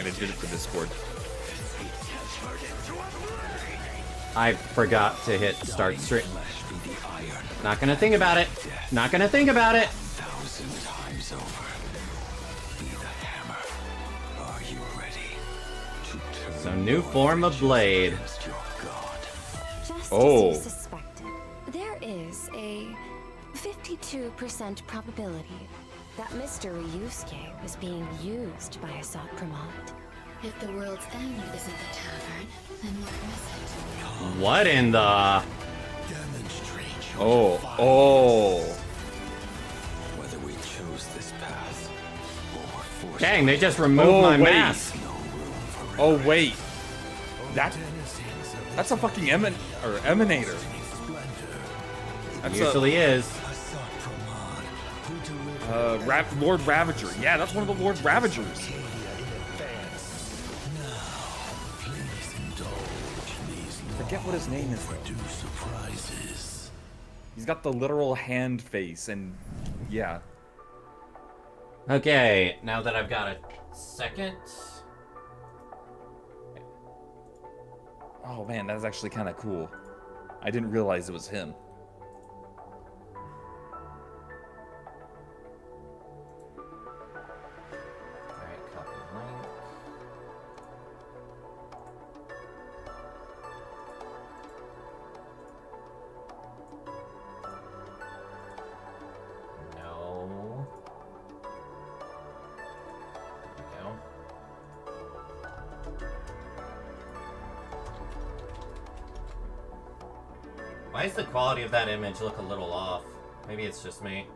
gonna do it for Discord. I forgot to hit start stream. Not gonna think about it. Not gonna think about it. So new form of blade. Just Oh. as you suspected, there is a 52% probability that Mr. Ryusuke was being used by Asat Pramod. If the world's end isn't the tavern, then what is it? What in the... Oh. Whether we chose this path or forced Dang, they just removed my wait. mask. Oh wait. That's a fucking emanator. That's Usually is. Lord Ravager. Yeah, that's one of the Lord Ravagers. Forget what his name is. He's got the literal hand face, and yeah. Okay, now that I've got a second. Oh man, that's actually kind of cool. I didn't realize it was him. Alright, copy link. No. There we go. Why does the quality of that image look a little off? Maybe it's just me.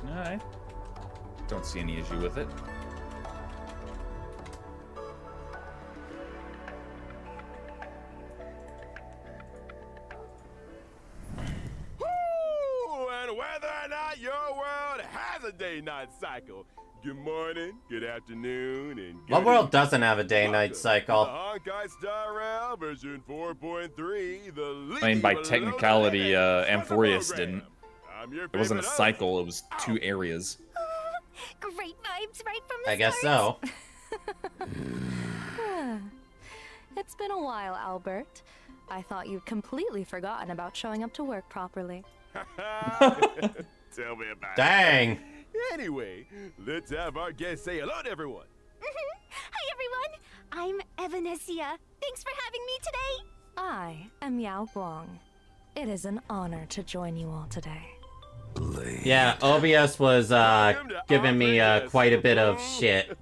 Alright. Don't see any issue with it. Woo! And whether or not your world has a day-night cycle, good morning, good afternoon, and good What world evening. doesn't have a day-night Welcome cycle? to the Honkai Star Rail version 4.3, the I mean, by Leave technicality, Alone Amphorius program. didn't. I'm your It wasn't a favorite host. cycle, it was 2 areas. Great vibes right from the I guess so. It's been a while, Albert. I thought you'd completely forgotten about showing up to work properly. Tell me about Dang. it. Anyway, let's have our guest say hello to everyone. Hi everyone, I'm Evanesia. Thanks for having me today. I am Yao Guang. It is an honor to join you all today. Yeah, OBS was giving me quite a bit of shit.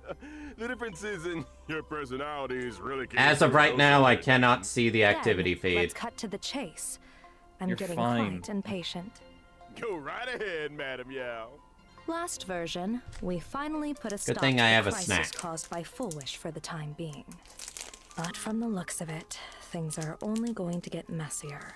The differences in your personalities really can't As of be right so now, I simple. cannot see the activity Then, Let's feed. cut to the chase. I'm You're getting fine. quite impatient. Go right ahead, Madam Yao. Last version, we finally put a stop thing to I the have a crisis snack. caused by Full Wish for the time being. But from the looks of it, things are only going to get messier.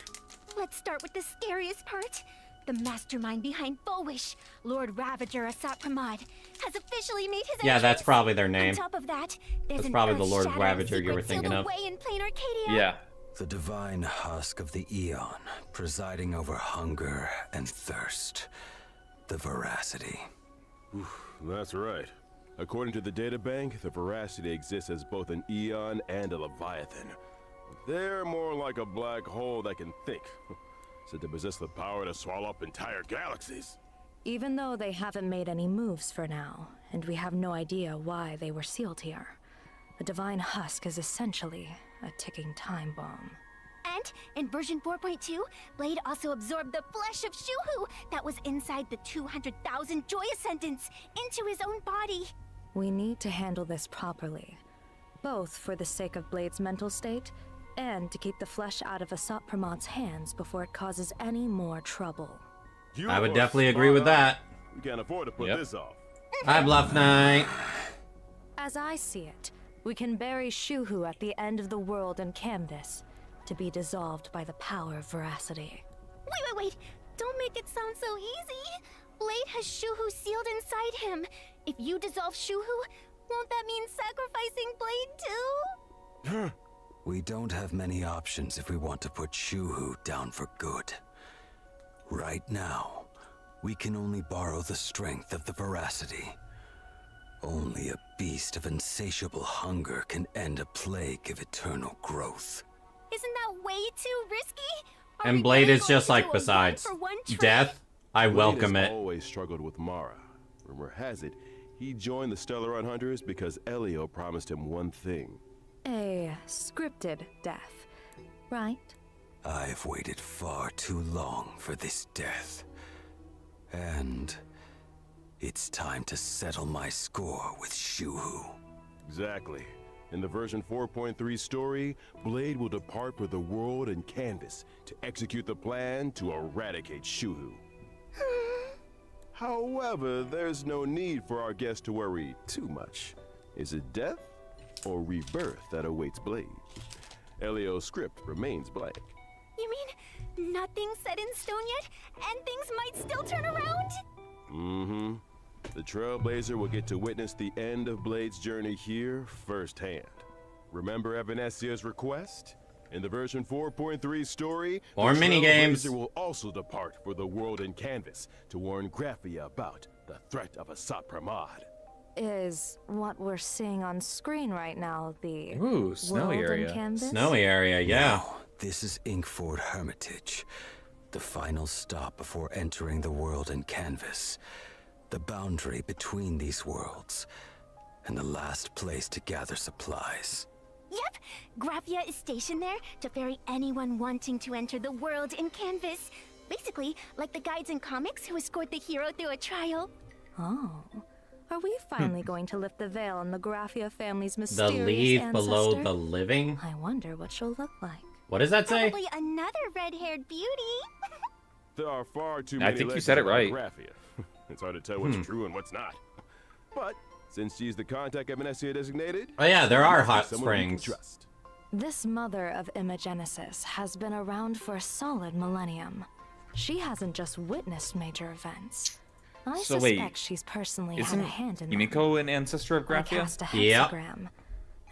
Let's start with the scariest part. The mastermind behind Fullwish, Lord Ravager Asat Pramod, has officially made his Yeah, that's entrance. probably their name. On top of that, there's That's an probably the Lord earth-shattering Ravager you were secret sealed thinking of. away in plain Arcadia. Yeah. The divine husk of the Eon, presiding over hunger and thirst. The veracity. That's right. According to the databank, the Veracity exists as both an Eon and a Leviathan. They're more like a black hole that can think. Said to possess the power to swallow up entire galaxies. Even though they haven't made any moves for now, and we have no idea why they were sealed here, the Divine Husk is essentially a ticking time bomb. And in version 4.2, Blade also absorbed the flesh of Shuhu that was inside the 200,000 Joy Ascendants into his own body. We need to handle this properly, both for the sake of Blade's mental state and to keep the flesh out of Asat Pramod's hands before it causes any more trouble. You I would are definitely agree with spot on. that. We can't afford to put Yep. this off. Hi, Bluff Knight. As I see it, we can bury Shuhu at the end of the world in Canvas, to be dissolved by the power of veracity. Wait. Don't make it sound so easy. Blade has Shuhu sealed inside him. If you dissolve Shuhu, won't that mean sacrificing Blade too? We don't have many options if we want to put Shuhu down for good. Right now, we can only borrow the strength of the veracity. Only a beast of insatiable hunger can end a plague of eternal growth. Isn't that way too risky? Are And we Blade really is just going to like, do a besides one-for-one trade? death, I welcome Blade it. has always struggled with Mara. Rumor has it, he joined the Stellaron Hunters because Elio promised him one thing. A scripted death, right? I've waited far too long for this death. And it's time to settle my score with Shuhu. Exactly. In the version 4.3 story, Blade will depart for the world and canvas to execute the plan to eradicate Shuhu. However, there's no need for our guest to worry too much. Is it death or rebirth that awaits Blade? Elio's script remains blank. You mean nothing's set in stone yet, and things might still turn around? Mm-hmm. The Trailblazer will get to witness the end of Blade's journey here firsthand. Remember Evanesia's request? In the version 4.3 story, More the minigames. Trailblazer will also depart for the world in canvas to warn Graphia about the threat of a Sot-Pramod. Is what we're seeing on screen right now the Ooh, snowy world area. in canvas? Snowy area, yeah. No, this is Inkford Hermitage, the final stop before entering the world in canvas. The boundary between these worlds, and the last place to gather supplies. Yep, Graphia is stationed there to ferry anyone wanting to enter the world in canvas. Basically, like the guides in comics who escort the hero through a trial. Oh. Are we finally going to lift the veil on the Graphia family's mysterious The leaf ancestor? below the living? I wonder what she'll look like. What does that say? Probably another red-haired beauty. There are far too I many think you legends said it about right. Graphia. It's hard to tell what's true and what's not. But since she's the contact Evanesia designated, Oh yeah, there are must be hot someone we can springs. trust. This mother of Imogenesis has been around for a solid millennium. She hasn't just witnessed major events. I So wait, suspect she's personally had Isn't a hand in them. Yumiko an ancestor of I Graphia? cast a Yep. hexagram,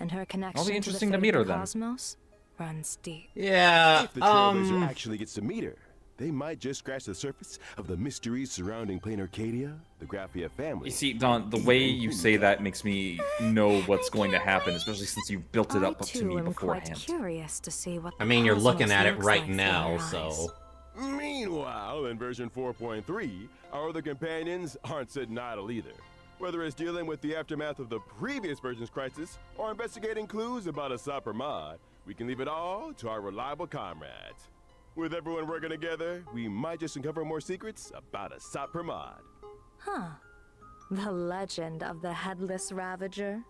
and her connection interesting to to the meet fate her of the then. cosmos runs deep. Yeah, If the Trailblazer actually gets to meet her, they might just scratch the surface of the mysteries surrounding Plain Arcadia, the Graphia family. You see, Don, the way you say that makes me know what's going to happen, especially since you built it I up to too me am quite beforehand. curious to see what. I the mean, you're cosmos looking at it looks right like through now, her so... eyes. Meanwhile, in version 4.3, our other companions aren't sitting idle either. Whether it's dealing with the aftermath of the previous version's crisis or investigating clues about a Sot-Pramod, we can leave it all to our reliable comrades. With everyone working together, we might just uncover more secrets about a Sot-Pramod. Huh. The legend of the Headless Ravager.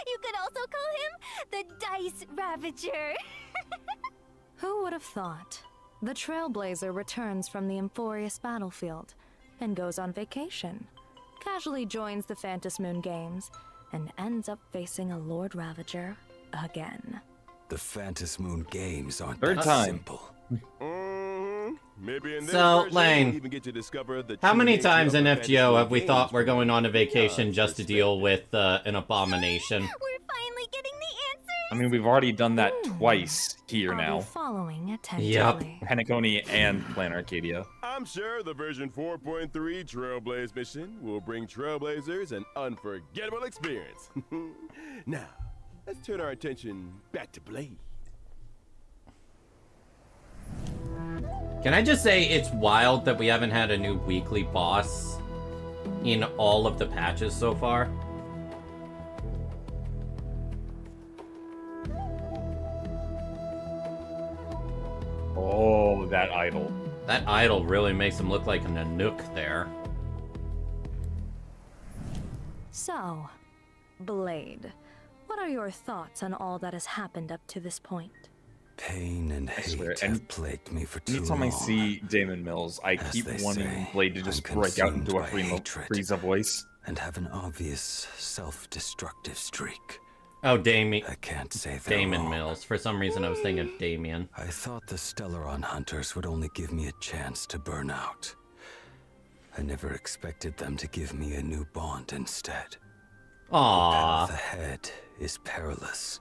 You could also call him the Dice Ravager. Who would have thought? The Trailblazer returns from the Emphorius battlefield and goes on vacation, casually joins the Phantom Moon Games, and ends up facing a Lord Ravager again. The Phantom Moon Games aren't Third that time. simple. Maybe in this So, version, Lane, we'll even get to discover the How true many nature times of in the FGO Phantom have we Moon thought Games we're going on a vacation beyond just to deal perspective. with an abomination? We're finally getting the answers. I mean, we've already done that twice here I'll now. be following attentively. Penacony and Plan Arcadia. I'm sure the version 4.3 Trailblaze mission will bring Trailblazers an unforgettable experience. Now, let's turn our attention back to Blade. Can I just say it's wild that we haven't had a new weekly boss in all of the patches so far? Oh, that idol. That idol really makes him look like a Nanook there. So, Blade, what are your thoughts on all that has happened up to this point? Pain and swear, hate and have plagued me for too Anytime long. I see Damon Mills, I As keep they wanting say, Blade to just I'm break out consumed into a by hatred. Frieza voice. And have an obvious self-destructive streak. Oh, I can't say they're Damon wrong. Mills. For some reason I was thinking of Damien. I thought the Stellaron Hunters would only give me a chance to burn out. I never expected them to give me a new bond instead. The Aww. path ahead is perilous.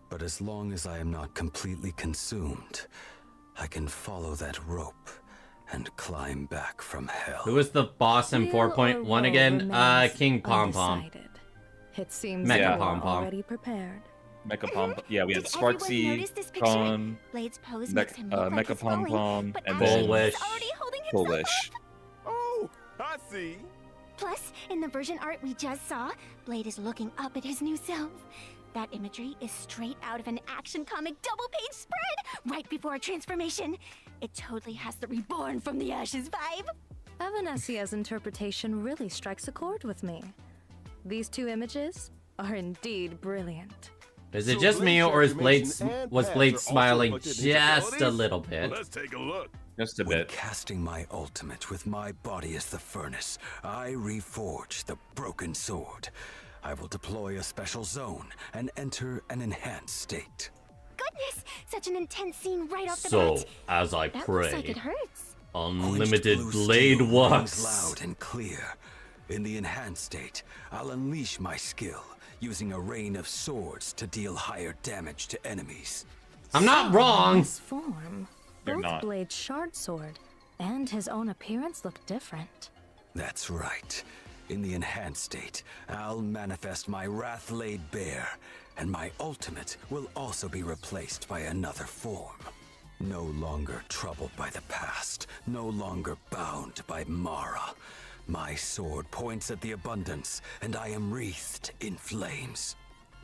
But as long as I am not completely consumed, I can follow that rope and climb back from hell. Who was the boss in Real or 4.1 woe again? remains King Pom Pom. undecided. It seems Mecha you are Pom Pom. already prepared. Mecha Pom. Yeah, we had Did everyone Sparksy, notice this picture? Con, Blade's pose makes him look like Mecha he's Pom falling, Pom, but and actually then Bullish. he's already holding himself Bullish. up. Oh, I see. Plus, in the version art we just saw, Blade is looking up at his new self. That imagery is straight out of an action comic double-page spread right before a transformation. It totally has the reborn from the ashes vibe. Evanesia's interpretation really strikes a chord with me. These two images are indeed brilliant. Is it So just me, or is Blade transformation and was paths Blade are also smiling reflected in just a abilities? little bit? Let's take a look. Just a When bit. casting my ultimate with my body as the furnace, I reforge the broken sword. I will deploy a special zone and enter an enhanced state. Goodness, such an intense scene right off the So, bat. as I That looks like pray, it hurts. unlimited Quenched blue blade steel rings walks. loud and clear. In the enhanced state, I'll unleash my skill, using a rain of swords to deal higher damage to enemies. I'm not In wrong. this form, You're both not. Blade's shard sword and his own appearance look different. That's right. In the enhanced state, I'll manifest my wrath laid bare, and my ultimate will also be replaced by another form. No longer troubled by the past, no longer bound by Mara. My sword points at the abundance, and I am wreathed in flames.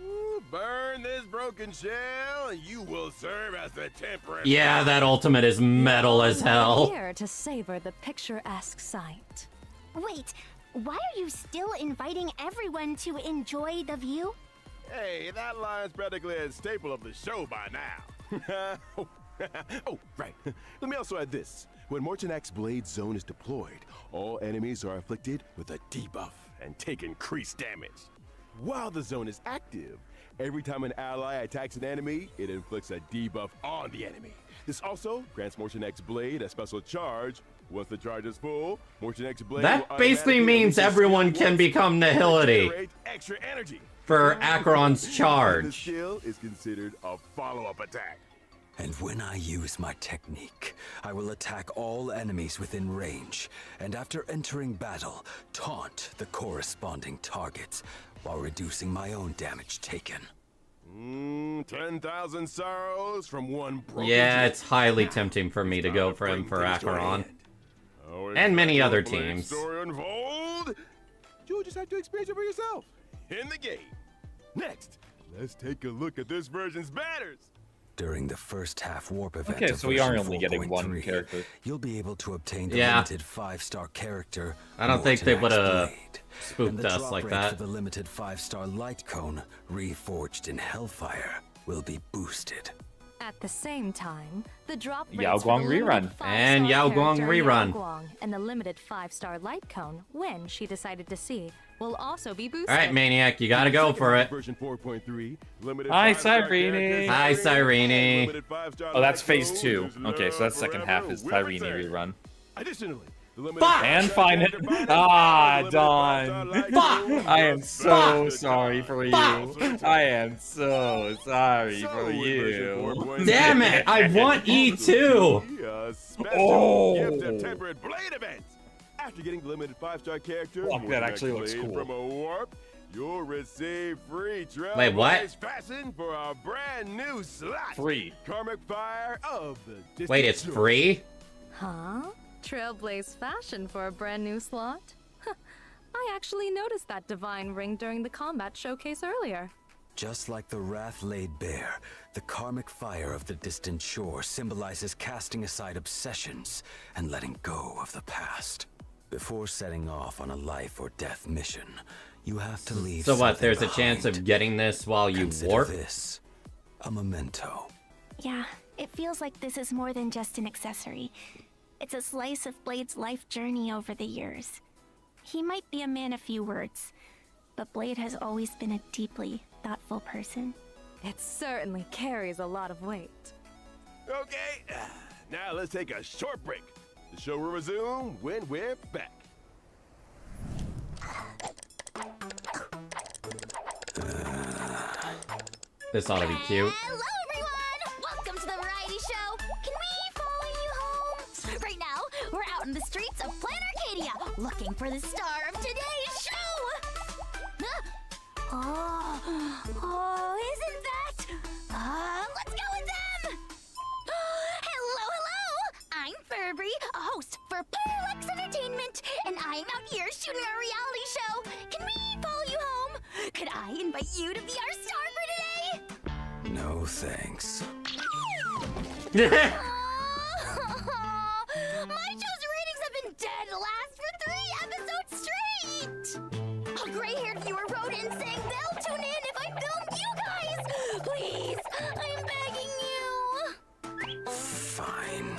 Ooh, burn this broken shell, and you will serve as the temperate. Yeah, that ultimate is metal as hell. Here to savor the picturesque sight. Wait, why are you still inviting everyone to enjoy the view? Hey, that line's practically a staple of the show by now. Oh, right. Let me also add this. When Mortonak's Blade Zone is deployed, all enemies are afflicted with a debuff and take increased damage. While the zone is active, every time an ally attacks an enemy, it inflicts a debuff on the enemy. This also grants Mortonak's Blade a special charge. Once the charge is full, Mortonak's Blade That will basically automatically means release a everyone skill can once become to Nihility generate extra energy. for Acheron's The charge. skill is considered a follow-up attack. And when I use my technique, I will attack all enemies within range, and after entering battle, taunt the corresponding targets, while reducing my own damage taken. 10,000 sorrows from one broken Yeah, jet. it's highly tempting for me to go for him for Acheron. And many other teams. Story unfold. You'll just have to experience it for yourself in the game. Next, let's take a look at this version's banners. During the first half warp event Okay, of so we are version only getting one 4.3, character. You'll be able to obtain the Yeah. limited 5-star character. I don't think they Mortonak's would've Blade. spooked And the us drop like rate that. for the limited 5-star light cone, reforged in Hellfire, will be boosted. At the same time, the drop rates Yao for Guang the limited rerun. 5-star And Yao Guang character rerun. Yao Guang and the limited 5-star light cone, when she decided to see, will also be boosted. Alright, Maniac, you gotta go for it. Version 4.3, limited Hi, 5-star Cyrene. characters, Hi, Cyrene. limited 5-star Oh, that's light phase cone, 2. whose Okay, so that's love second forever half is will Tyrene return. rerun. Additionally, the limited Fuck! 5-star And find it. character bonus Ah, and the limited 5-star Dawn. light Fuck! cone I am will so back sorry the for you. time. I am so sorry So, for in version you. 4.3, Damn it, I want E2! a special Oh. gift of temperate blade event. After getting the limited 5-star character, Fuck, that Mortonak's actually looks Blade cool. From a warp, you'll receive free Wait, what? Trailblaze Fashion for a brand new slot. Free. Karmic Fire of the Distant Wait, it's Shore. free? Huh? Trailblaze fashion for a brand new slot? I actually noticed that divine ring during the combat showcase earlier. Just like the wrath laid bare, the karmic fire of the distant shore symbolizes casting aside obsessions and letting go of the past. Before setting off on a life or death mission, you have to leave. So what, something there's a chance behind. of getting this while you Consider warp? this a memento. Yeah, it feels like this is more than just an accessory. It's a slice of Blade's life journey over the years. He might be a man of few words, but Blade has always been a deeply thoughtful person. It certainly carries a lot of weight. Okay, now let's take a short break. The show will resume when we're back. This ought to be cute. Hello, everyone! Welcome to the variety show. Can we follow you home? Right now, we're for the star of today's show! Oh, isn't that? Let's go with them! Hello! I'm Furby, a host for Parallax Entertainment, and I'm out here shooting a reality show. Can we follow you home? Could I invite you to be our star for today? No thanks. My show's ratings have been dead last for 3 episodes straight! A gray-haired viewer wrote in saying they'll tune in if I film you guys! Please, I'm begging you! Fine.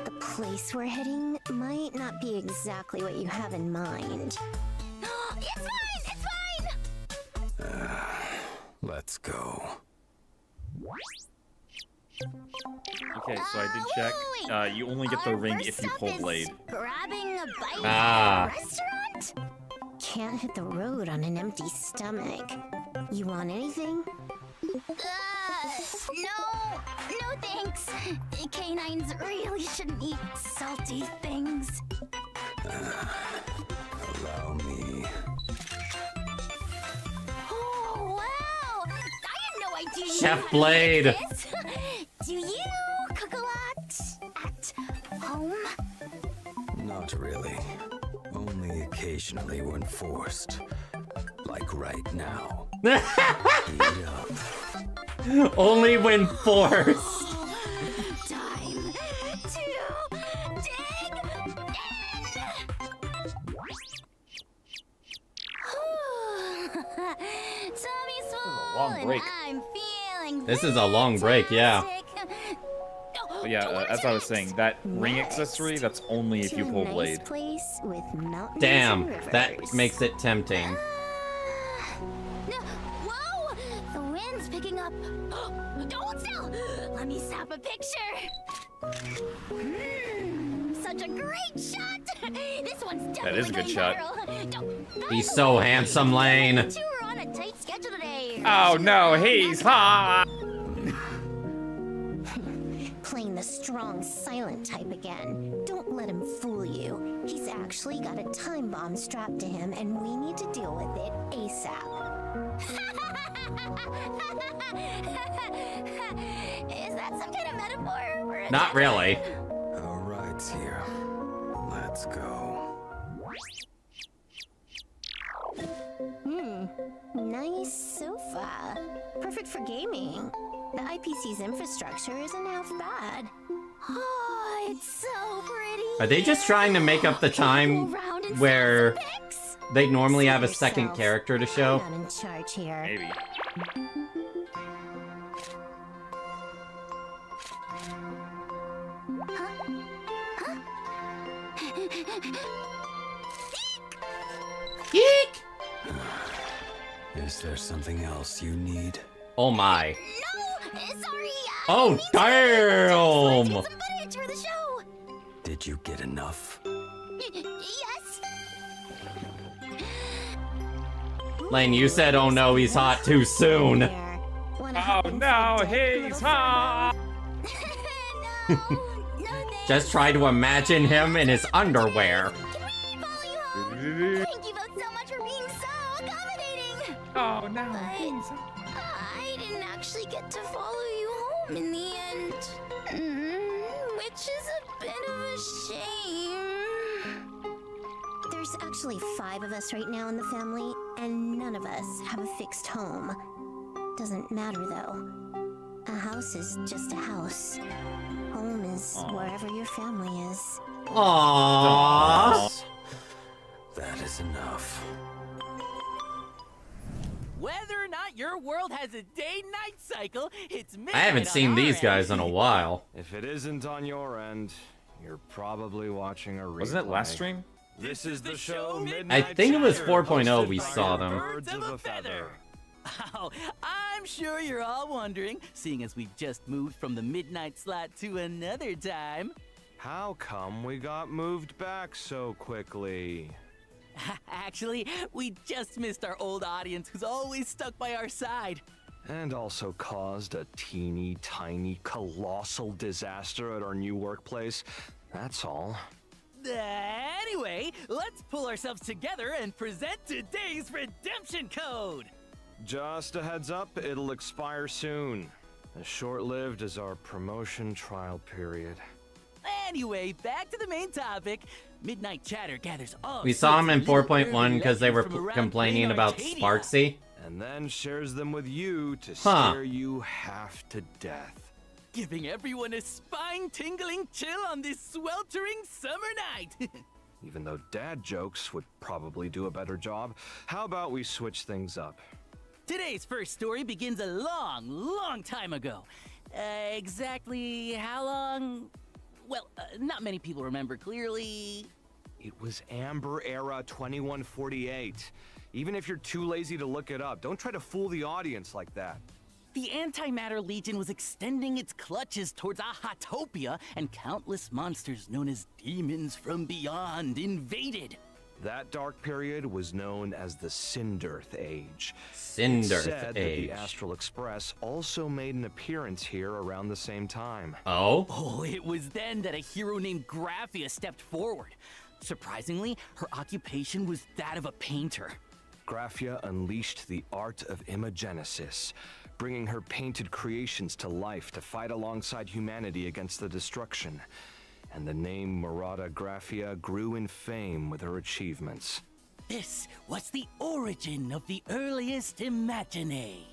The place we're heading might not be exactly what you have in mind. It's fine! Let's go. Okay, so I did check. You only get the ring if you pull Blade. Grabbing a bite Ah. at a restaurant? Can't hit the road on an empty stomach. You want anything? No thanks. Canines really shouldn't eat salty things. Allow me. Oh, wow! I had no idea you Chef had Blade. this. Do you cook a lot at home? Not really. Only occasionally when forced. Like right now. Eat up. Only when forced. Time to dig in. Tummy's full, long break. and I'm feeling This is a long break, yeah. fantastic. But yeah, as I was saying, that ring Next, accessory, that's only if you to a pull nice Blade. place with mountains Damn, and that rivers. makes it tempting. No, whoa! The wind's picking up. Don't still! Let me snap a picture. Such a great shot! This one's definitely That is a good going shot. viral. He's so handsome, Lane. Two are on a tight schedule today. Oh no, he's hot! Playing the strong, silent type again. Don't let him fool you. He's actually got a time bomb strapped to him, and we need to deal with it ASAP. Is that some kind of metaphor? For a Not really. All right, here. Let's go. Nice sofa. Perfect for gaming. The IPC's infrastructure isn't half bad. Oh, it's so pretty. Are they just trying to make up the time where they normally have a second character to show? I'm not in charge here. Maybe. Eek! Is there something else you need? Oh my. No, sorry. Oh, damn! Some footage for the show. Did you get enough? Yes. Lane, you said, oh no, he's hot too soon. There. Wanna Oh hop inside no, Deck a he's little hot! further? No, thanks. Just try to imagine him in his underwear. Can we follow you home? Thank you both so much for being so accommodating. Oh no, But he's hot. I didn't actually get to follow you home in the end. Which is a bit of a shame. There's actually 5 of us right now in the family, and none of us have a fixed home. Doesn't matter though. A house is just a house. Home is wherever your family is. Aww. That is enough. Whether or not your world has a day-night cycle, it's midnight I haven't on seen our these end. guys in a while. If it isn't on your end, you're probably watching a replay. Wasn't it last stream? This is the show I Midnight think it was Chatter, 4.0 we hosted saw by them. Birds of a Feather. Oh, I'm sure you're all wondering, seeing as we've just moved from the midnight slot to another time. How come we got moved back so quickly? Actually, we just missed our old audience who's always stuck by our side. And also caused a teeny tiny colossal disaster at our new workplace. That's all. Anyway, Anyway, let's pull ourselves together and present today's redemption code. Just a heads up, it'll expire soon. As short-lived as our promotion trial period. Anyway, back to the main topic. Midnight Chatter gathers all We saw them in sorts of little 4.1 urban because they were legends from around complaining Plain about Arcadia. Sparksy. And then shares them with you to Huh. scare you half to death. Giving everyone a spine-tingling chill on this sweltering summer night. Even though dad jokes would probably do a better job, how about we switch things up? Today's first story begins a long, long time ago. Exactly how long? Well, not many people remember clearly. It was Amber Era 2148. Even if you're too lazy to look it up, don't try to fool the audience like that. The Antimatter Legion was extending its clutches towards Ahatopia, and countless monsters known as demons from beyond invaded. That dark period was known as the Cinderth Age. Cinderth It's said that Age. the Astral Express also made an appearance here around the same time. Oh? Oh, it was then that a hero named Graphia stepped forward. Surprisingly, her occupation was that of a painter. Graphia unleashed the art of imagenesis, bringing her painted creations to life to fight alongside humanity against the destruction. And the name Murata Graphia grew in fame with her achievements. This was the origin of the earliest Imagine.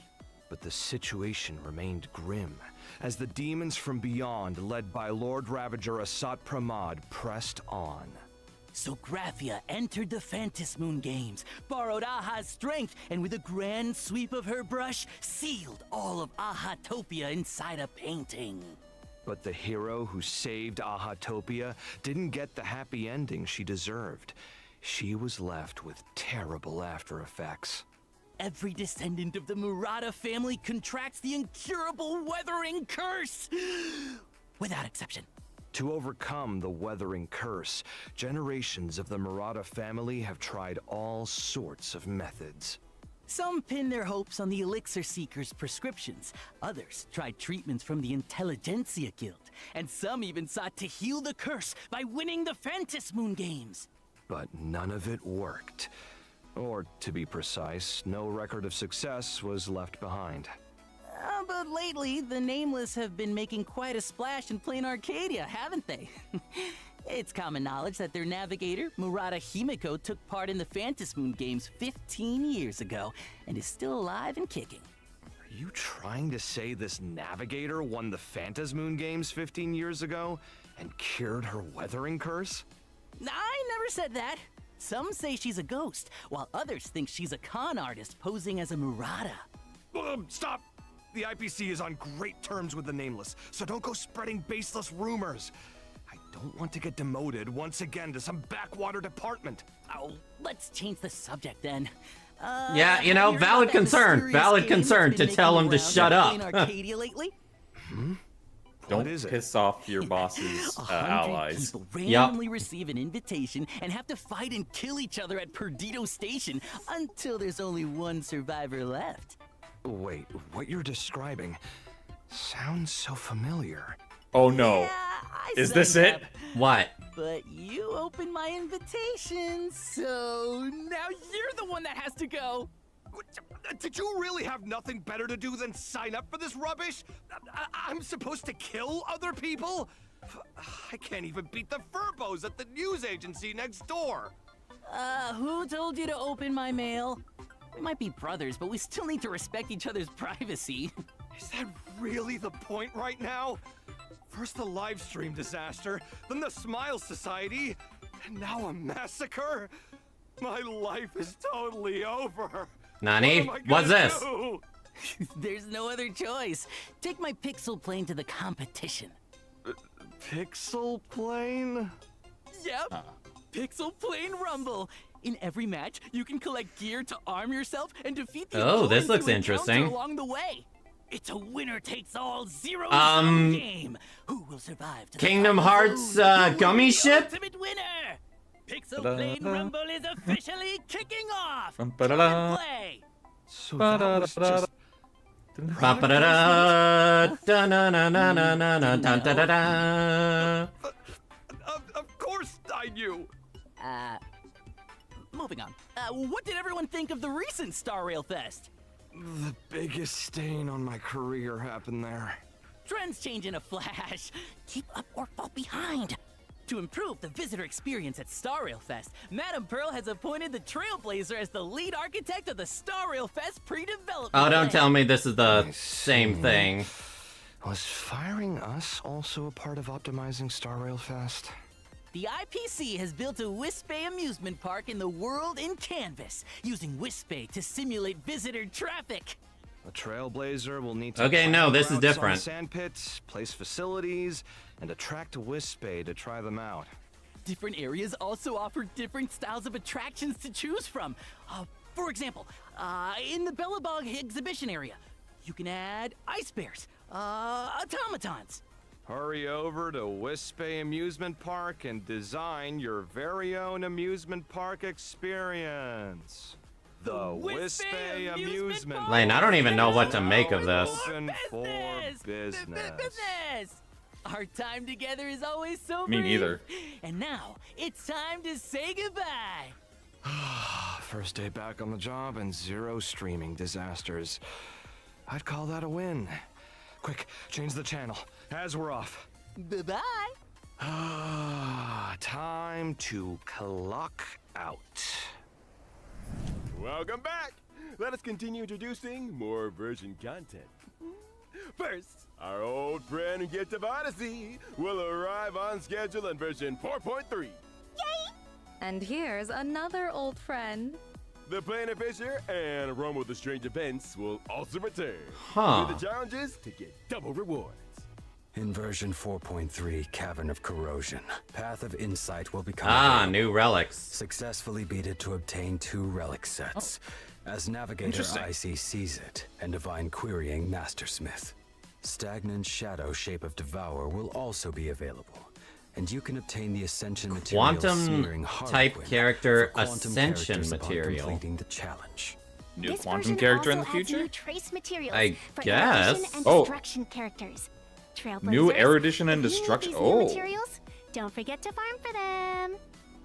But the situation remained grim, as the demons from beyond, led by Lord Ravager Asat Pramad, pressed on. So Graphia entered the Phantasmoon Games, borrowed Aha's strength, and with a grand sweep of her brush, sealed all of Ahatopia inside a painting. But the hero who saved Ahatopia didn't get the happy ending she deserved. She was left with terrible after effects. Every descendant of the Murata family contracts the incurable weathering curse, without exception. To overcome the weathering curse, generations of the Murata family have tried all sorts of methods. Some pin their hopes on the Elixir Seeker's prescriptions. Others tried treatments from the Intelligentsia Guild. And some even sought to heal the curse by winning the Phantasmoon Games. But none of it worked. Or, to be precise, no record of success was left behind. But lately, the Nameless have been making quite a splash in Plain Arcadia, haven't they? It's common knowledge that their navigator, Murata Himiko, took part in the Phantasmoon Games 15 years ago, and is still alive and kicking. Are you trying to say this navigator won the Phantasmoon Games 15 years ago and cured her weathering curse? I never said that. Some say she's a ghost, while others think she's a con artist posing as a Murata. Stop! The IPC is on great terms with the Nameless, so don't go spreading baseless rumors. I don't want to get demoted once again to some backwater department. Oh, let's change the subject then. Yeah, you know, have heard valid about that concern. mysterious Valid game concern that's to been tell making him to rounds shut in up. Plain Arcadia lately? Don't is it? piss off your boss's 100 allies. people randomly receive an invitation and have to fight and kill each other at Perdido Station until there's only one survivor left. Wait, what you're describing sounds so familiar. Oh no. Yeah, I Is set this it it? up, What? But you opened my invitation, so now you're the one that has to go. Did you really have nothing better to do than sign up for this rubbish? I'm supposed to kill other people? I can't even beat the Furbos at the news agency next door. Who told you to open my mail? We might be brothers, but we still need to respect each other's privacy. Is that really the point right now? First the live stream disaster, then the Smile Society, and now a massacre? My life is totally over. Nani? What am I What's gonna this? do? There's no other choice. Take my pixel plane to the competition. Pixel plane? Yep. Pixel Plane Rumble. In every match, you can collect gear to arm yourself and defeat the Oh, this opponents looks you encounter interesting. along the way. It's a winner-takes-all zero-sum game. Who will survive to the Kingdom final Hearts zone? Who gummy is the ship? ultimate winner. Pixel Ta-da. Plane Rumble is officially kicking off. Come Ba-da-da. and play. So that was just... Ba-ba-da-da, da-na-na-na-na-na-na, dun-da-da-da. Of course I knew. Moving on. What did everyone think of the recent Star Rail Fest? The biggest stain on my career happened there. Trends change in a flash. Keep up or fall behind. To improve the visitor experience at Star Rail Fest, Madame Pearl has appointed the Trailblazer as the lead architect of the Star Rail Fest pre-development. Oh, don't plan. tell me this is the same thing. Was firing us also a part of optimizing Star Rail Fest? The IPC has built a Wispay amusement park in the world in Canvas, using Wispay to simulate visitor traffic. A Trailblazer will need to Okay, no, this is routes on different. sand pits, place facilities, and attract a Wispay to try them out. Different areas also offer different styles of attractions to choose from. For example, in the Bellabog exhibition area, you can add ice bears, automatons. Hurry over to Wispay Amusement Park and design your very own amusement park experience. The Wispay Amusement Park. Lane, I don't even know what to make of this. Open for business. Business! Our time together is always so Me brief. neither. And now, it's time to say goodbye. First day back on the job and 0 streaming disasters. I'd call that a win. Quick, change the channel, as we're off. Bye-bye. Time to clock out. Welcome back! Let us continue introducing more version content. First, our old friend and gift of Odyssey will arrive on schedule in version 4.3. And here's another old friend. The Planet Fisher and Rome with the Strange Events will also return. Huh. With the challenges to get double rewards. In version 4.3, Cavern of Corrosion, Path of Insight will become available. New relics. Successfully beat it to obtain 2 relic sets, as Navigator Interesting. Icy sees it, and Divine Querying Mastersmith. Stagnant Shadow Shape of Devour will also be available, and you can obtain the Ascension material Quantum Searing type Harlequin character for quantum Ascension characters upon material. completing the challenge. New This quantum version character in also the adds future? New trace materials I for guess. erudition and Oh. destruction characters. Trailblazers, New erudition and if you need destruction. these new Oh. materials, don't forget to farm for them.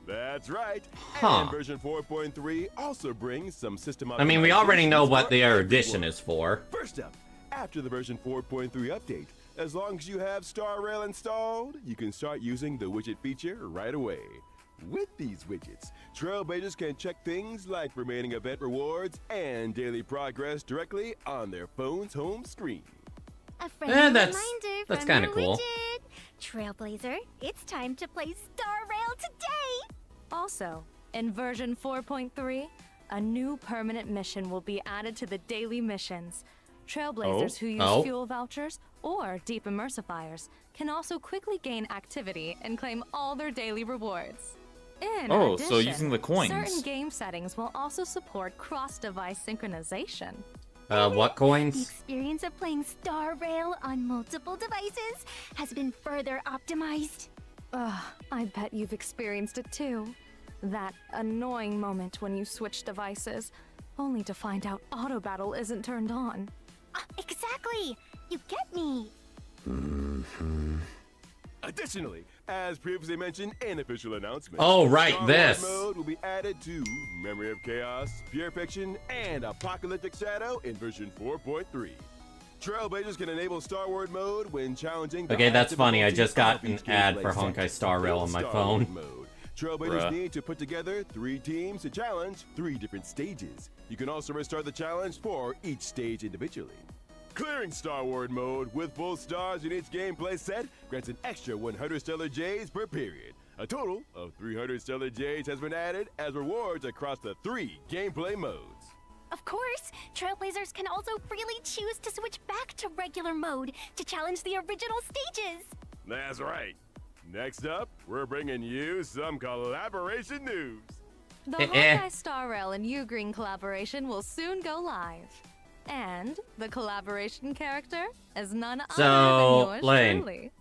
That's right. Huh. And version 4.3 also brings some system I mean, we already know optimizations what for the erudition everyone. is for. First up, after the version 4.3 update, as long as you have Star Rail installed, you can start using the widget feature right away. With these widgets, Trailblazers can check things like remaining event rewards and daily progress directly on their phone's home screen. A friendly that's reminder from kinda your cool. widget. Trailblazer, it's time to play Star Rail today! Also, in version 4.3, a new permanent mission will be added to the daily missions. Trailblazers who use fuel vouchers or deep immersifiers can also quickly gain activity and claim all their daily rewards. In Oh, addition, so using the coins. certain game settings will also support cross-device synchronization. What The coins? experience of playing Star Rail on multiple devices has been further optimized. Ugh, I bet you've experienced it too. That annoying moment when you switch devices, only to find out auto battle isn't turned on. Exactly! You get me! Additionally, as previously mentioned in official announcement, Oh, right, Star this. Wars mode will be added to Memory of Chaos, Pure Fiction, and Apocalyptic Shadow in version 4.3. Trailblazers can enable Star Wars mode when challenging the Okay, that's active funny. I ability just got of an each ad gameplay for set. Honkai Star Rail on my Star phone. Wars mode. Trailblazers Bruh. need to put together 3 teams to challenge 3 different stages. You can also restart the challenge for each stage individually. Clearing Star Wars mode with full stars in each gameplay set grants an extra 100 Stellar Jades per period. A total of 300 Stellar Jades has been added as rewards across the 3 gameplay modes. Of course, Trailblazers can also freely choose to switch back to regular mode to challenge the original stages. That's right. Next up, we're bringing you some collaboration news. The Honkai Star Rail and Ugreen collaboration will soon go live. And the collaboration character is none other So, than yours Lane. truly.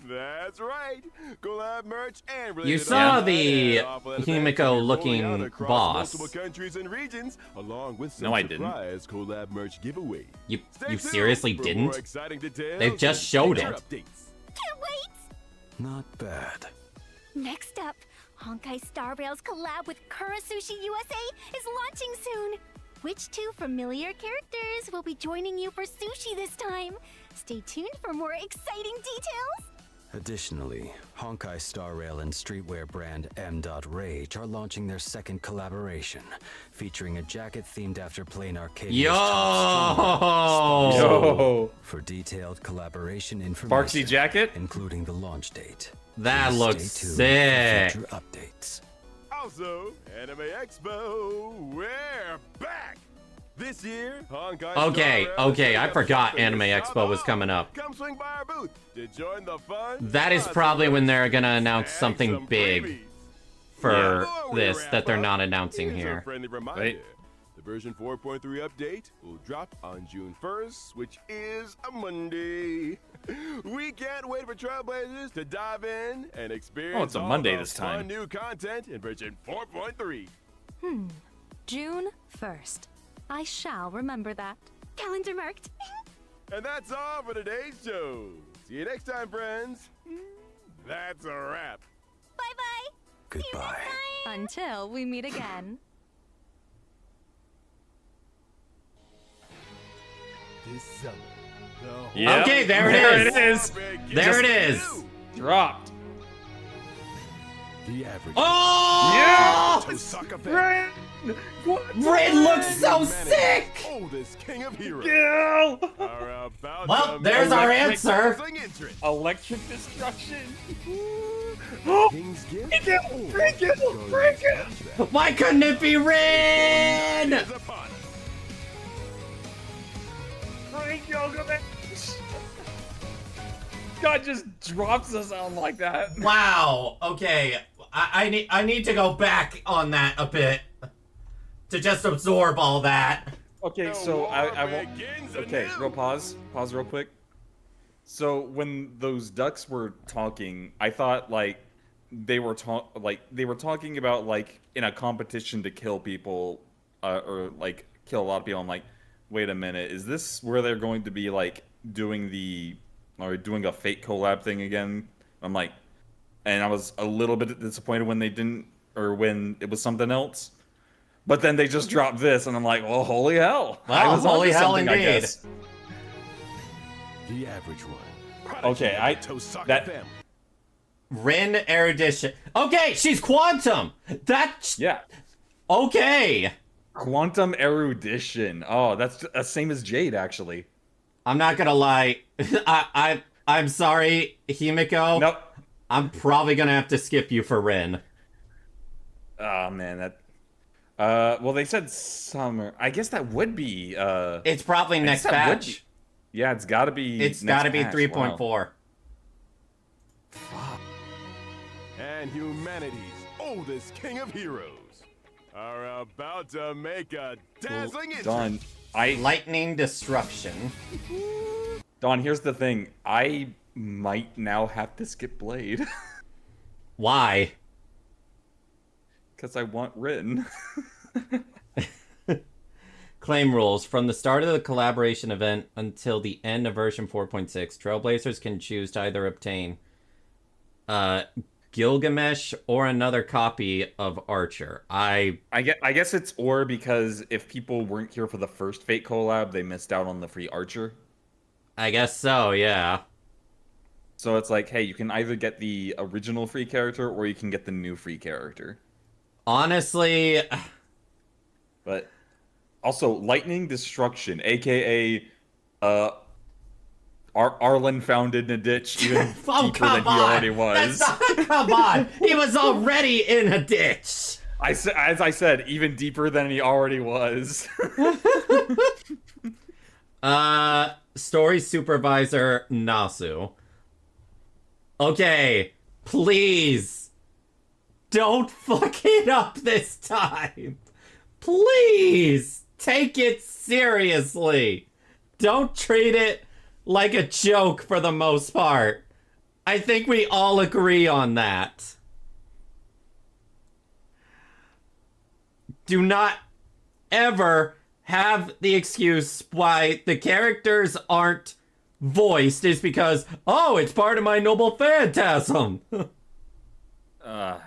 That's right. Collab merch and You related saw art the and awful events Himiko will be looking rolling out across boss. multiple countries and regions, along with some No, I didn't. surprise collab merch giveaway. You Stay you tuned seriously for didn't? more exciting details They've just and showed future it. updates. Can't wait! Not bad. Next up, Honkai Star Rail's collab with Kurasushi USA is launching soon. Which two familiar characters will be joining you for sushi this time? Stay tuned for more exciting details. Additionally, Honkai Star Rail and streetwear brand M.Rage are launching their second collaboration, featuring a jacket themed after Plain Arcadia's Yo! top streetwear Yo! for detailed collaboration information, Sparksy jacket? including the launch date. That Please looks stay tuned sick. for future updates. Also, Anime Expo, we're back! This year, Honkai Okay, Star Rail okay, is I setting up forgot shop Anime in Expo was Saba. coming up. Come swing by our booth to join the fun. That is probably when they're gonna announce something big for this that they're not announcing Here's a here. friendly reminder. Wait. The version 4.3 update will drop on June 1st, which is a Monday. We can't wait for Trailblazers to dive in and experience Oh, it's a all Monday the this time. fun new content in version 4.3. June 1st. I shall remember that. Calendar marked. And that's all for today's show. See you next time, friends. That's a wrap. Bye-bye. Goodbye. Until we meet again. This summer, the whole Yep. Okay, there it is. There it is. There it is. Dropped. The average. Oh! Tosaka fan. Ren! What? Ren looks so Humanity's sick! Oldest king of heroes. Gil! Are about Well, to there's make our a answer. dazzling entrance. Electric destruction. King's gift. Bring it! Bring it! Bring it! Why couldn't it be Ren? Is upon us. Bring Gilgamesh! God just drops us out like that. Wow. Okay. I need to go back on that a bit to just absorb all that. Okay, The so I war won't. begins Okay, anew. real pause real quick. So when those ducks were talking, I thought like they were talking about like in a competition to kill people, or like kill a lot of people. I'm like, wait a minute, is this where they're going to be like doing a fake collab thing again? I'm like, and I was a little bit disappointed when they didn't, or when it was something else. But then they just dropped this, and I'm like, well, holy hell! I Wow, was holy onto hell something, I indeed. guess. The average one. Okay, that- family. Ren erudition. Okay, she's quantum. That's Yeah, okay. quantum erudition. Oh, that's the same as Jade, actually. I'm not gonna lie. I'm sorry, Himiko. Nope. I'm probably gonna have to skip you for Ren. Oh man, that. Well, they said summer. I guess that would be. It's probably I next guess that would patch. be- Yeah, it's got to be. It's next got to be patch. 3.4. And humanity's oldest king of heroes are about to make a dazzling entrance. Don, I Lightning destruction. Don. Here's the thing. I might now have to skip Blade Why? because I want Rin. Claim rules. From the start of the collaboration event until the end of version 4.6, Trailblazers can choose to either obtain Gilgamesh or another copy of Archer. I guess it's or because if people weren't here for the first Fate collab, they missed out on the free Archer. I guess so, yeah. So it's like, hey, you can either get the original free character or you can get the new free character. Honestly, But also, Lightning Destruction, aka Arlen found in a ditch even oh, deeper come than he on. already was. That's not, come on. He was already in a ditch. As I said, even deeper than he already was. Story supervisor Nasu. Okay, please. Don't fuck it up this time. Please take it seriously. Don't treat it like a joke for the most part. I think we all agree on that. Do not ever have the excuse why the characters aren't voiced is because, oh, it's part of my noble phantasm.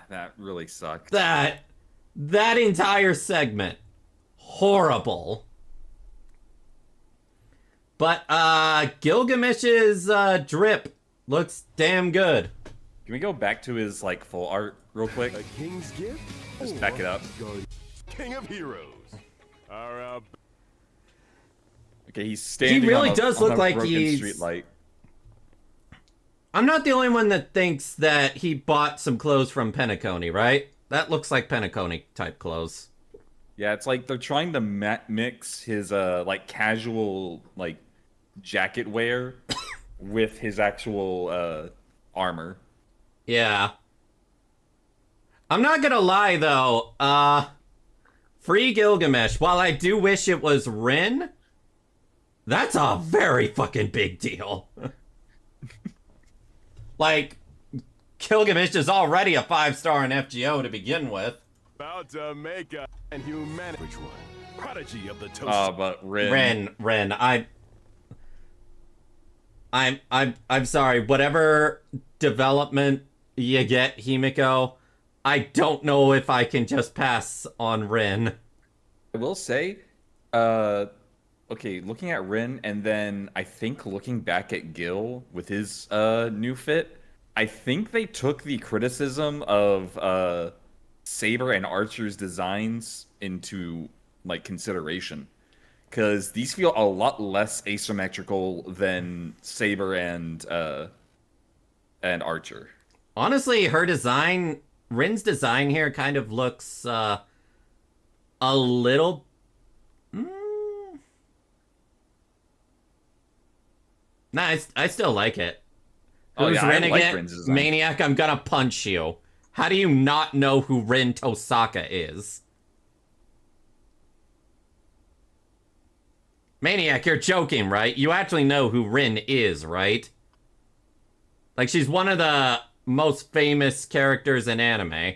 That really sucked. That entire segment, horrible. But Gilgamesh's drip looks damn good. Can we go back to his like full art real quick? A king's gift? Just back it up. King of heroes. Okay, he's standing. He really on a, does on look a like broken he's. street light. I'm not the only one that thinks that he bought some clothes from Penacony, right? That looks like Penacony type clothes. Yeah, it's like they're trying to mix his like casual like jacket wear with his actual armor. Yeah. I'm not gonna lie though, Free Gilgamesh, while I do wish it was Rin, that's a very fucking big deal. Like, Gilgamesh is already a 5-star in FGO to begin with. About to make a human. Which one? Prodigy of the toast. But Rin. Rin. I'm sorry. Whatever development you get, Himiko, I don't know if I can just pass on Rin. I will say, okay, looking at Rin and then I think looking back at Gil with his new fit, I think they took the criticism of Saber and Archer's designs into like consideration, because these feel a lot less asymmetrical than Saber and Archer. Honestly, her design, Rin's design here kind of looks a little. Nah, I still like it. Oh, Who's yeah, Rin I like again? Rin's design. Maniac, I'm gonna punch you. How do you not know who Rin Tosaka is? Maniac, you're joking, right? You actually know who Rin is, right? Like, she's one of the most famous characters in anime.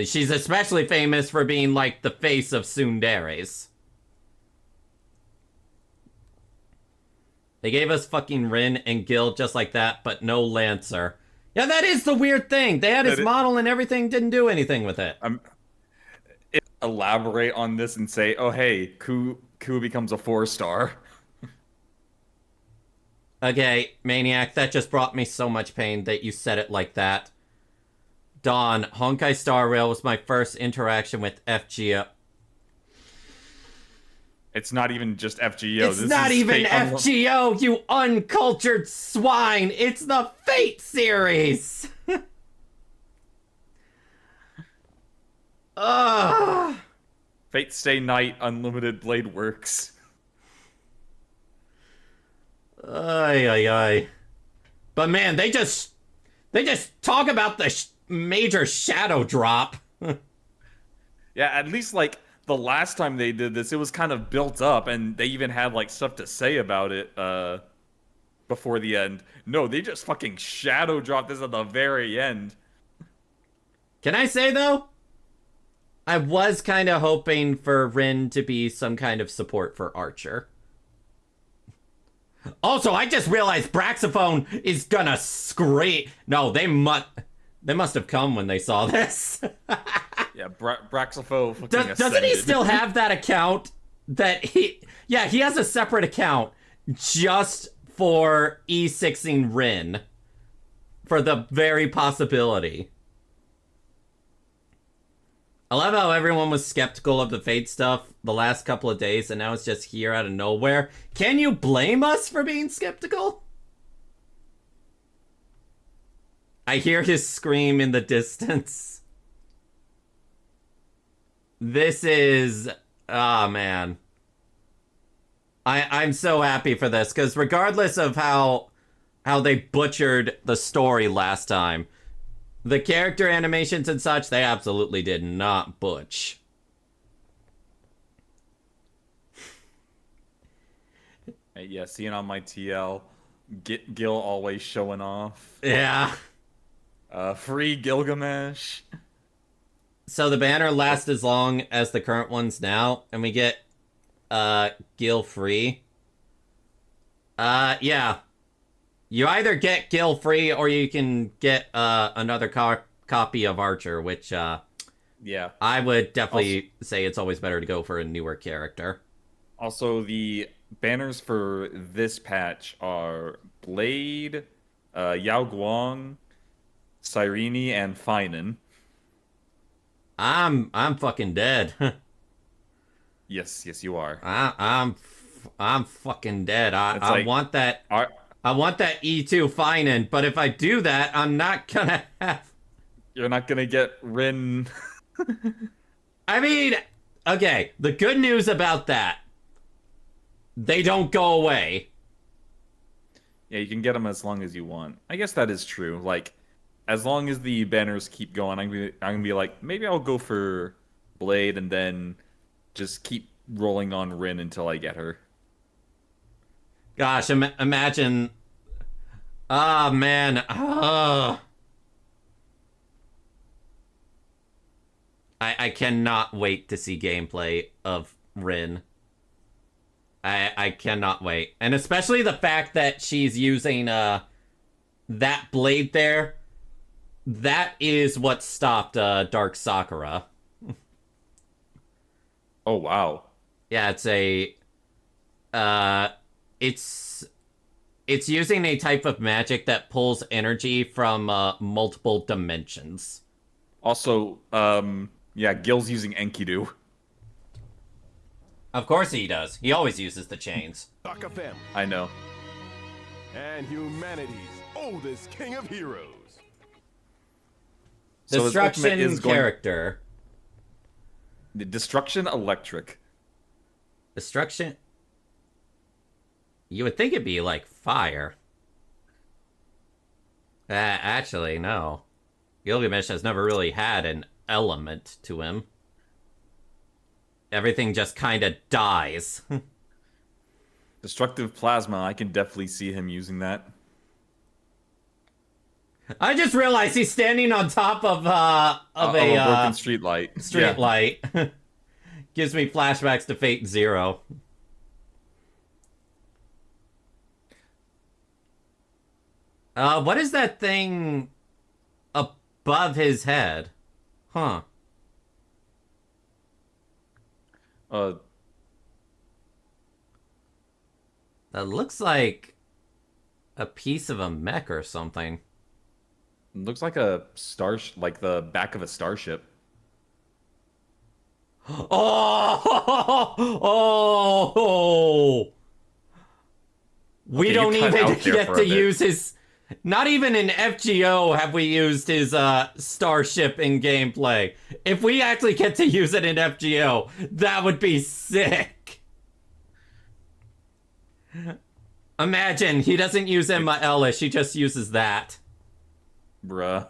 She's especially famous for being, like, the face of Tsunderes. They gave us fucking Rin and Gil just like that, but no Lancer. Yeah, that is the weird thing. They had his model and everything, didn't do anything with it. Elaborate on this and say, oh, hey, Ku becomes a 4-star. Okay, Maniac, that just brought me so much pain that you said it like that. Dawn, Honkai Star Rail was my first interaction with FGO. It's not even just FGO. It's not even FGO, you uncultured swine! It's the Fate series! Ugh. Fate Stay Night Unlimited Blade Works. Ay. But man, they just talk about the major shadow drop. Yeah, at least like the last time they did this, it was kind of built up, and they even had like stuff to say about it before the end. No, they just fucking shadow dropped this at the very end. Can I say though? I was kind of hoping for Rin to be some kind of support for Archer. Also, I just realized Braxophone is gonna scream. No, they must have come when they saw this. Yeah, Braxophone fucking Doesn't he still have that account? Yeah, he has a separate account just for E6ing Rin. For the very possibility. I love how everyone was skeptical of the Fate stuff the last couple of days, and now it's just here out of nowhere. Can you blame us for being skeptical? I hear his scream in the distance. This is... oh, man. I'm so happy for this, because regardless of how they butchered the story last time, the character animations and such, they absolutely did not butch. Hey, yeah, seeing on my TL, Gil always showing off. Yeah. Free Gilgamesh. So the banner lasts as long as the current ones now, and we get Gil free. Yeah. You either get Gil free or you can get another copy of Archer, which Yeah. I would definitely say it's always better to go for a newer character. Also, the banners for this patch are Blade, Yao Guang, Cyrene, and Finan. I'm fucking dead. Yes, you are. I'm fucking dead. I like, want that. I want that E2 Finan, but if I do that, I'm not gonna have. You're not gonna get Rin. I mean, okay. The good news about that, they don't go away. Yeah, you can get them as long as you want. I guess that is true. Like, as long as the banners keep going, I'm gonna be like, maybe I'll go for Blade and then just keep rolling on Rin until I get her. Gosh, imagine. Ah, man. I cannot wait to see gameplay of Rin. I cannot wait. And especially the fact that she's using that blade there. That is what stopped Dark Sakura. Oh, wow. Yeah, it's using a type of magic that pulls energy from multiple dimensions. Also, yeah, Gil's using Enkidu. Of course he does. He always uses the chains. I know. And humanity's oldest king of heroes. So Destruction character. The Destruction Electric. Destruction. You would think it'd be like fire. Actually, no. Gilgamesh has never really had an element to him. Everything just kind of dies. Destructive Plasma, I can definitely see him using that. I just realized he's standing on top of a broken street light. Street light. Gives me flashbacks to Fate Zero. What is that thing above his head? Huh. That looks like a piece of a mech or something. Looks like a like the back of a starship. Oh! We don't even get to use his... Not even in FGO have we used his starship in gameplay. If we actually get to use it in FGO, that would be sick. Imagine, he doesn't use Emma Ellis, he just uses that. Bruh.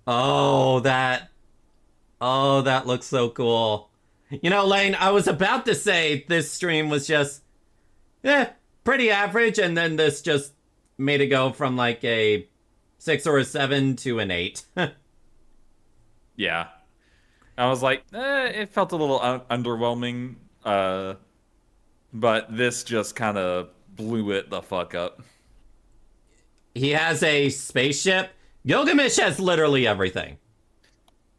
Oh, that looks so cool. You know, Lane, I was about to say this stream was just, pretty average, and then this just made it go from like a 6 or a 7 to an 8. Yeah. I was like, it felt a little underwhelming, but this just kind of blew it the fuck up. He has a spaceship. Gilgamesh has literally everything.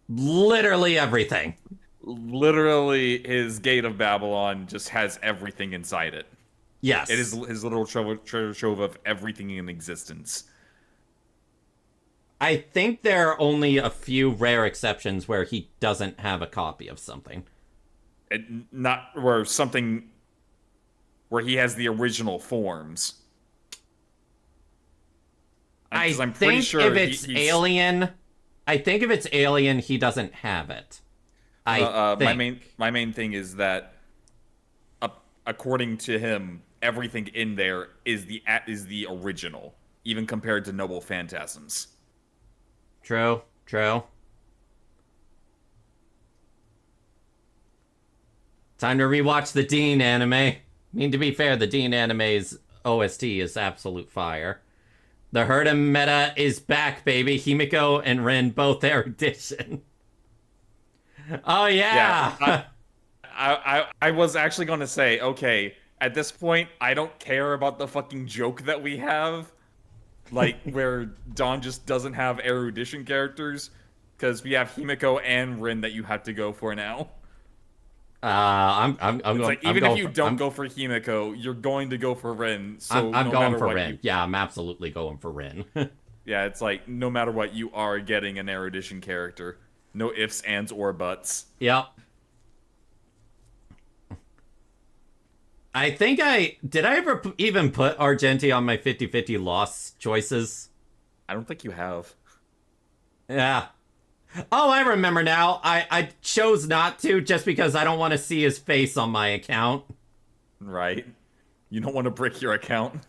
Literally everything. Literally, his Gate of Babylon just has everything inside it. Yes. It is his little treasure trove of everything in existence. I think there are only a few rare exceptions where he doesn't have a copy of something. Not where he has the original forms. I'm pretty sure if it's Alien, he doesn't have it. My main thing is that, according to him, everything in there is the original, even compared to Noble Phantasms. True. Time to rewatch the Dean anime. I mean, to be fair, the Dean anime's OST is absolute fire. The Herda meta is back, baby. Himiko and Rin both erudition. Oh, yeah. I was actually going to say, okay, at this point, I don't care about the fucking joke that we have. Like, where Dawn just doesn't have erudition characters, because we have Himiko and Rin that you have to go for now. I'm It's going. like, even if you don't go for Himiko, you're going to go for Rin. So I'm no going matter for what Rin. Yeah, I'm absolutely going for Rin. Yeah, it's like, no matter what, you are getting an erudition character. No ifs, ands, or buts. Yep. I think did I ever even put Argenti on my 50-50 loss choices? I don't think you have. Yeah. Oh, I remember now. I chose not to just because I don't want to see his face on my account. Right. You don't want to brick your account.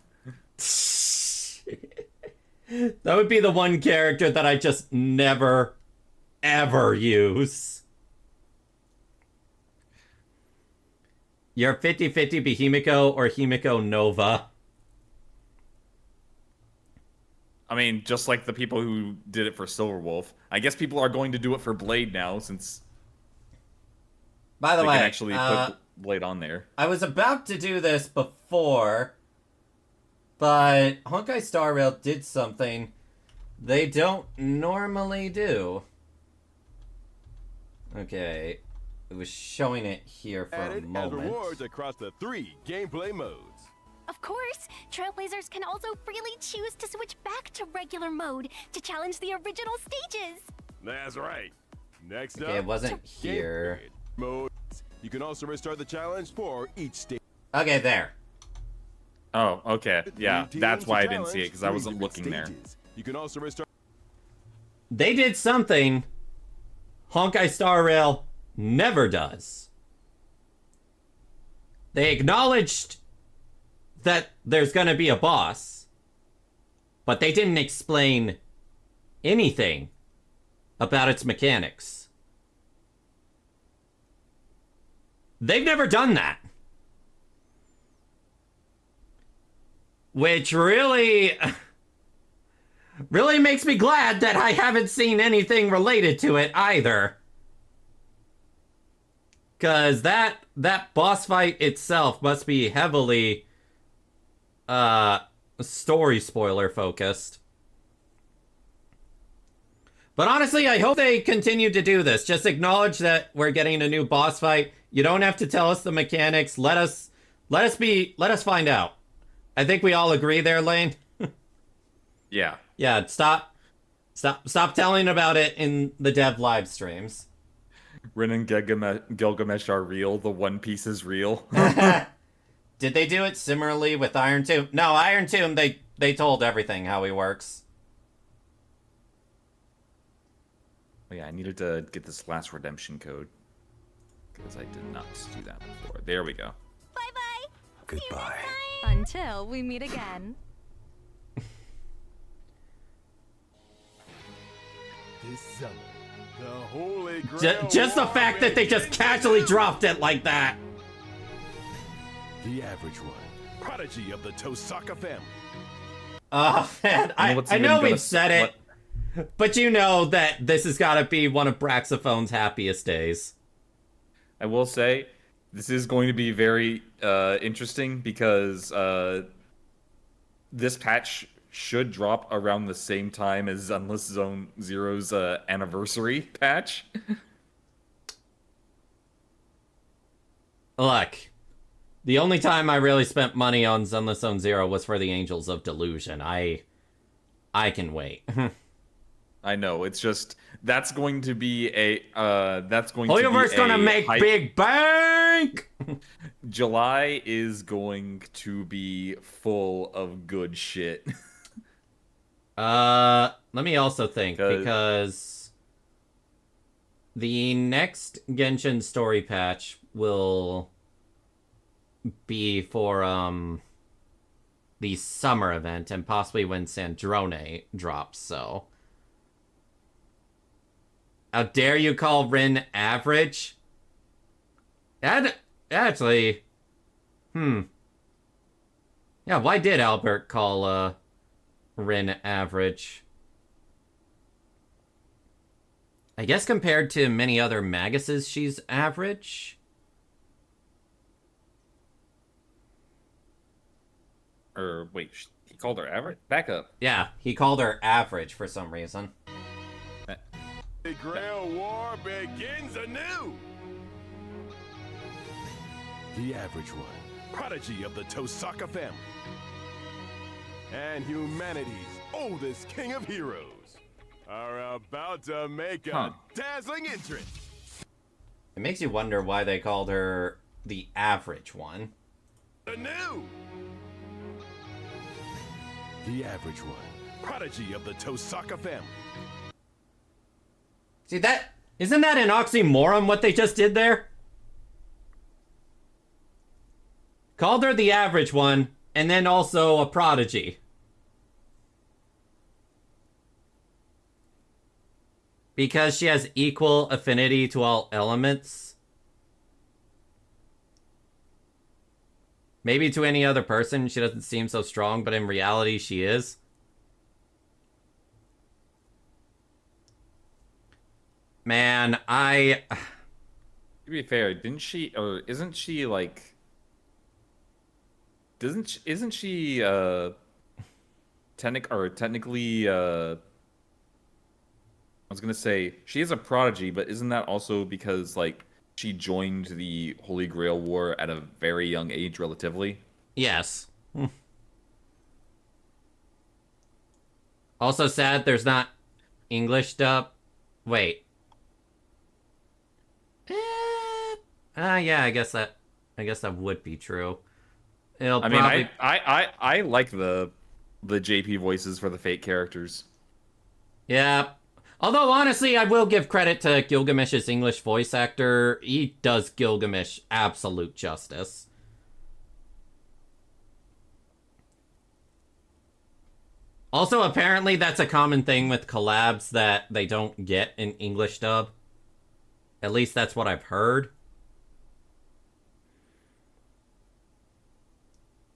That would be the one character that I just never, ever use. You're 50-50 be Himiko or Himiko Nova. I mean, just like the people who did it for Silverwolf. I guess people are going to do it for Blade now, since By the they way, can actually put Blade on there. I was about to do this before, but Honkai Star Rail did something they don't normally do. Okay, it was showing it here for a Added as moment. rewards across the 3 gameplay modes. Of course, Trailblazers can also freely choose to switch back to regular mode to challenge the original stages. That's right. Next Okay, up, it wasn't here. modes. You can also restart the challenge for each stage. Okay, there. Oh, okay. Yeah, Three that's teams why I to didn't see it, challenge, because I 3 wasn't different looking there. stages. You can also restart. They did something Honkai Star Rail never does. They acknowledged that there's gonna be a boss, but they didn't explain anything about its mechanics. They've never done that. Which really makes me glad that I haven't seen anything related to it either. Cause that boss fight itself must be heavily story spoiler focused. But honestly, I hope they continue to do this. Just acknowledge that we're getting a new boss fight. You don't have to tell us the mechanics. Let us find out. I think we all agree there, Lane. Yeah. Yeah, stop telling about it in the dev live streams. Rin and Gilgamesh are real. The One Piece is real. Did they do it similarly with Iron Tomb? No, Iron Tomb, they told everything how he works. Oh, yeah, I needed to get this last redemption code. Because I did not do that before. There we go. Bye-bye. Goodbye. Until we meet again. This summer, the holy grail. Just the fact that they just casually dropped it like that. The average one. Prodigy of the Tosaka family. Oh, man. I know we've said it, but you know that this has got to be one of Braxophone's happiest days. I will say, this is going to be very interesting because this patch should drop around the same time as Zenless Zone Zero's anniversary patch. Look, the only time I really spent money on Zenless Zone Zero was for the Angels of Delusion. I can wait. I know, it's just, that's going to be a, Hoyoverse gonna make big bank! July is going to be full of good shit. Let me also think, because the next Genshin story patch will be for, the summer event, and possibly when Sandrone drops, so... How dare you call Rin average? Actually... Yeah, why did Albert call, Rin average? I guess compared to many other Maguses, she's average? Or, wait, he Called her average? Back up. Yeah, he called her average for some reason. The Grail War begins anew! The average one, prodigy of the Tosaka family, and humanity's oldest king of heroes, are about to make a dazzling entrance. It makes you wonder why they called her the average one. Anew! The average one, prodigy of the Tosaka family. See, that... Isn't that an oxymoron, what they just did there? Called her the average one, and then also a prodigy. Because she has equal affinity to all elements. Maybe to any other person, she doesn't seem so strong, but in reality, she is. Man, To be fair, didn't she, or isn't she like... Isn't she, technically, I was gonna say, she is a prodigy, but isn't that also because, like, she joined the Holy Grail War at a very young age, relatively? Yes. Also sad there's not English dub. Wait. Yeah, I guess that would be true. It'll I mean, probably... I like the JP voices for the fake characters. Yeah. Although, honestly, I will give credit to Gilgamesh's English voice actor. He does Gilgamesh absolute justice. Also, apparently, that's a common thing with collabs that they don't get in English dub. At least that's what I've heard.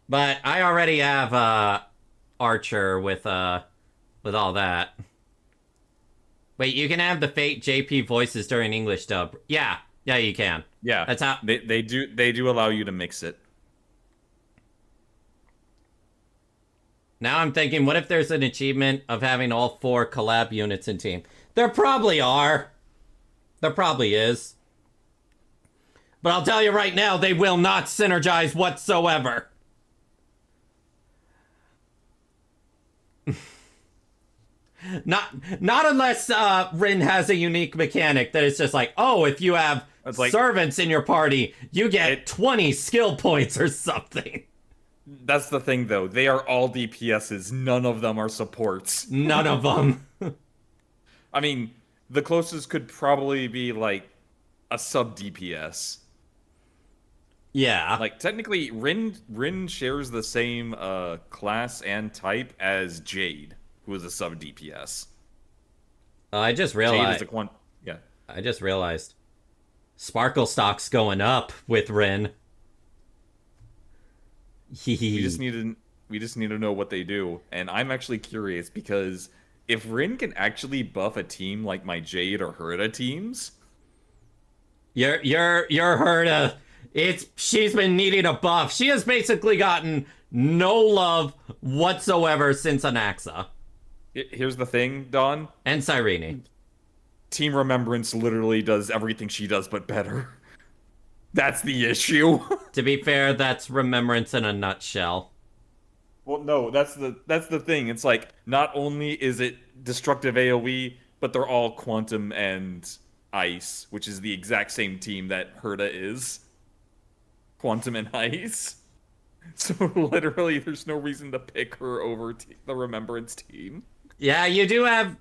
But I already have Archer with all that. Wait, you can have the fake JP voices during English dub. Yeah, you can. Yeah, that's how they do allow you to mix it. Now I'm thinking, what if there's an achievement of having all 4 collab units in team? There probably are. There probably is. But I'll tell you right now, they will not synergize whatsoever. Not unless Rin has a unique mechanic that is just like, oh, if you have servants in your party, you get 20 skill points or something. That's the thing, though. They are all DPSs. None of them are supports. None of them. I mean, the closest could probably be, like, a sub-DPS. Yeah. Like, technically, Rin shares the same class and type as Jade, who is a sub-DPS. I just realized... Jade is yeah. I just realized. Sparkle stock's going up with Rin. We just need to know what they do, and I'm actually curious because if Rin can actually buff a team like my Jade or Herta teams, your Herta, she's been needing a buff. She has basically gotten no love whatsoever since Anaxa. Here's the thing, Dawn and Cyrene. Team Remembrance literally does everything she does, but better. That's the issue. To be fair, that's Remembrance in a nutshell. Well, no, that's the thing. It's like, not only is it destructive AoE, but they're all Quantum and Ice, which is the exact same team that Herta is. Quantum and Ice. So literally, there's no reason to pick her over the Remembrance team. Yeah, you do have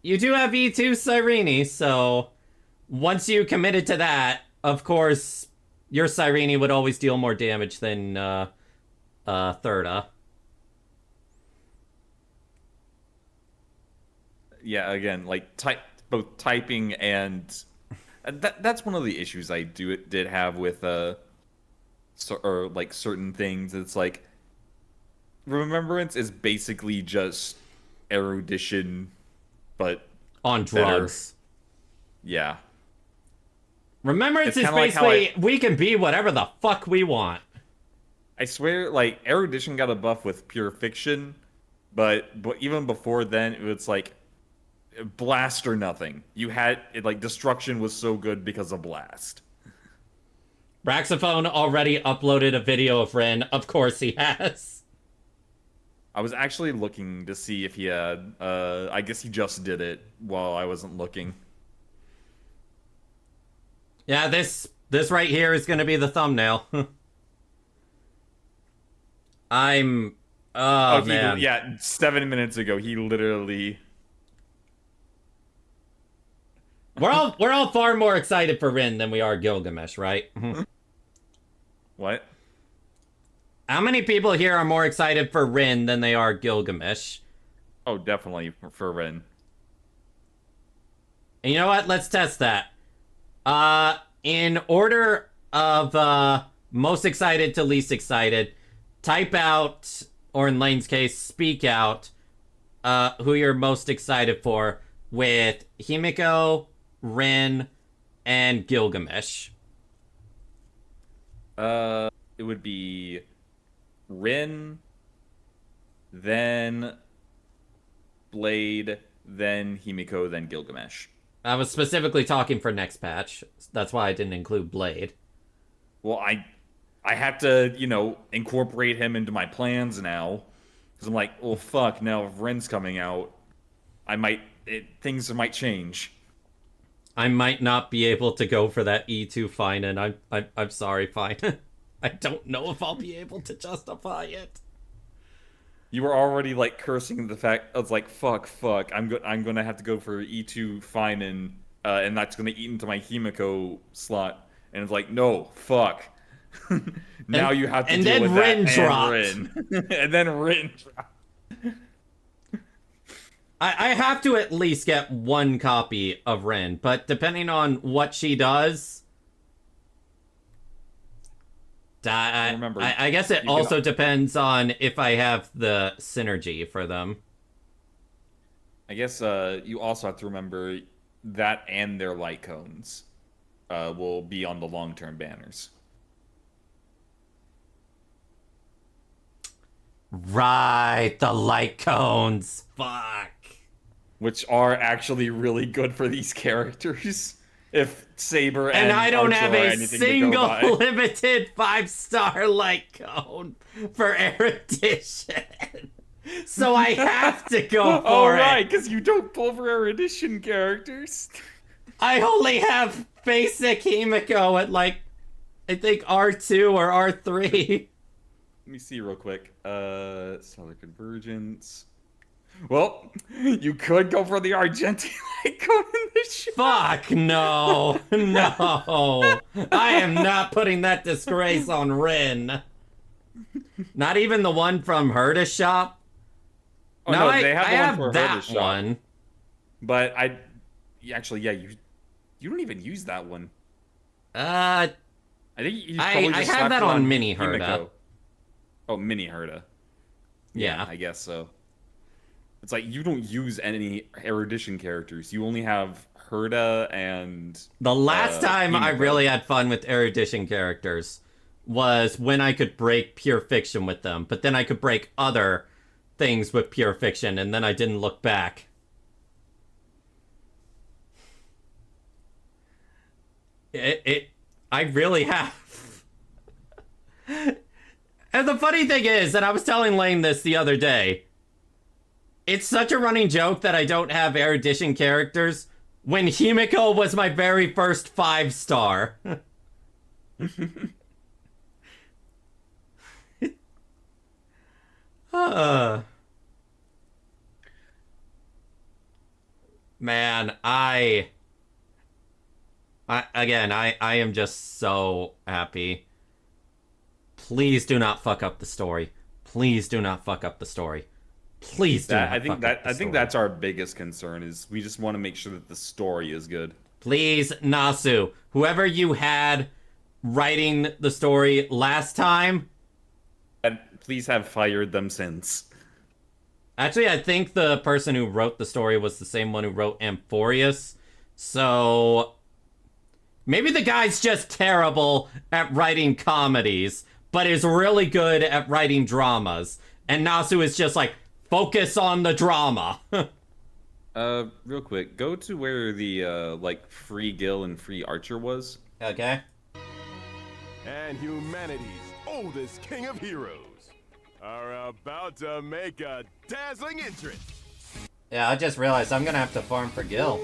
E2 Cyrene, so once you committed to that, of course, your Cyrene would always deal more damage than Thirda. Yeah, again, like both typing and that's one of the issues I did have with like certain things. It's like Remembrance is basically just erudition, but on drugs. Better. Yeah. Remembrance is basically, we can be whatever the fuck we want. I swear, like, erudition got a buff with pure fiction, but even before then, it was like blast or nothing. You had it, like, destruction was so good because of blast. Braxophone already uploaded a video of Ren. Of course he has. I was actually looking to see if he had. I guess he just did it while I wasn't looking. Yeah, this right here is gonna be the thumbnail. I'm. Oh man. Yeah, 7 minutes ago, he literally. We're all far more excited for Rin than we are Gilgamesh, right? What? How many people here are more excited for Rin than they are Gilgamesh? Oh, definitely for Ren. And you know what? Let's test that. In order of most excited to least excited, type out, or in Lane's case, speak out, who you're most excited for with Himiko, Rin, and Gilgamesh. It would be Rin, then Blade, then Himiko, then Gilgamesh. I was specifically talking for next patch. That's why I didn't include Blade. Well, I have to, incorporate him into my plans now. Because I'm like, well, fuck, now if Ren's coming out, things might change. I might not be able to go for that E2 fine, and I'm sorry, fine. I don't know if I'll be able to justify it. You were already, like, cursing the fact, I was like, fuck, I'm gonna have to go for E2 fine, and that's gonna eat into my Himiko slot. And it's like, no, fuck. Now you have to deal with Rin that, dropped. and Rin. And then Rin dropped. I have to at least get one copy of Rin, but depending on what she does, I guess it also depends on if I have the synergy for them. I guess you also have to remember that and their light cones will be on the long-term banners. Right, the light cones. Fuck. Which are actually really good for these characters. If Saber and I don't Archer have are a anything to go single by. limited 5-star light cone for erudition. So I have to go for Oh, it. right, because you don't pull for erudition characters. I only have basic Himiko at, like, I think R2 or R3. Let me see real quick. Stellar Convergence. Well, you could go for the Argentine light cone in this show. Fuck no. No. I am not putting that disgrace on Rin. Not even the one from Herta's shop. Oh, no, they have I the have one for that Herta's shop. one. But actually, you don't even use that one. I I think you I probably just have slapped that it on Mini Himiko. Herta. Oh, Mini Herta. Yeah. I guess so. It's like you don't use any erudition characters. You only have Herta and The last time I Himiko. really had fun with erudition characters was when I could break pure fiction with them, but then I could break other things with pure fiction, and then I didn't look back. I really have. And the funny thing is, and I was telling Lane this the other day, it's such a running joke that I don't have erudition characters when Himiko was my very first 5-star. Man, I am just so happy. Please do not fuck up the story. Please do not fuck up the story. Please do not I think fuck up the I think story. that's our biggest concern is we just want to make sure that the story is good. Please, Nasu, whoever you had writing the story last time, And please have fired them since. actually, I think the person who wrote the story was the same one who wrote Amphorius. So maybe the guy's just terrible at writing comedies, but is really good at writing dramas. And Nasu is just like, focus on the drama. Real quick, go to where the, like, free Gil and free Archer was. Okay. And humanity's oldest king of heroes are about to make a dazzling entrance. Yeah, I just realized I'm gonna have to farm for Gil.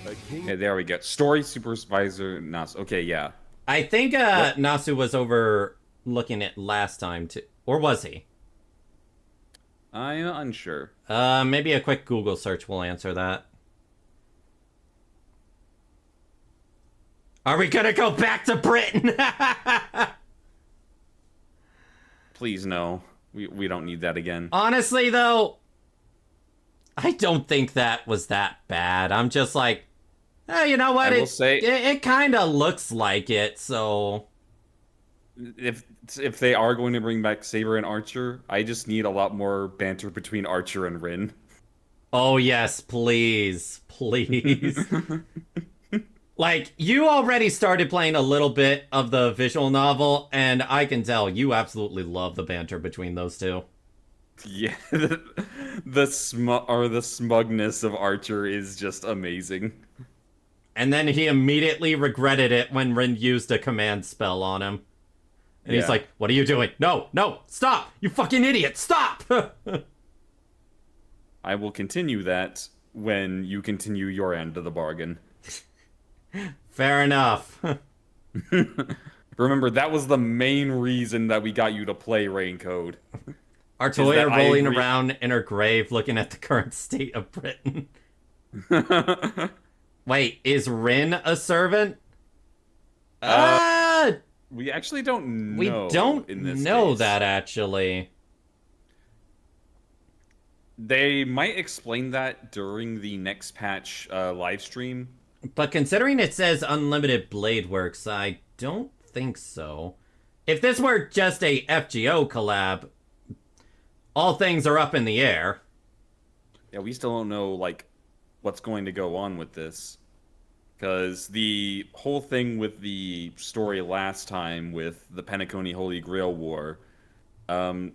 Okay, there we go. Story supervisor Nasu. Okay, yeah. I think Nasu was over looking at last time too, or was he? I'm unsure. Maybe a quick Google search will answer that. Are we gonna go back to Britain? Please no. We don't need that again. Honestly, though, I don't think that was that bad. I'm just like, you know what? I will say, it kind of looks like it, so... If they are going to bring back Saber and Archer, I just need a lot more banter between Archer and Rin. Oh, yes, please. Please. Like, you already started playing a little bit of the visual novel, and I can tell you absolutely love the banter between those two. Yeah, the smugness of Archer is just amazing. And then he immediately regretted it when Rin used a command spell on him. And he's like, what are you doing? No, stop! You fucking idiot, stop! I will continue that when you continue your end of the bargain. Fair enough. Remember, that was the main reason that we got you to play Raincode. Artoya rolling around in her grave looking at the current state of Britain. Wait, is Rin a servant? We actually don't know. We don't in this know case. that, actually. They might explain that during the next patch live stream. But considering it says Unlimited Blade Works, I don't think so. If this were just a FGO collab, all things are up in the air. Yeah, we still don't know, like, what's going to go on with this. Because the whole thing with the story last time with the Penacony Holy Grail War, that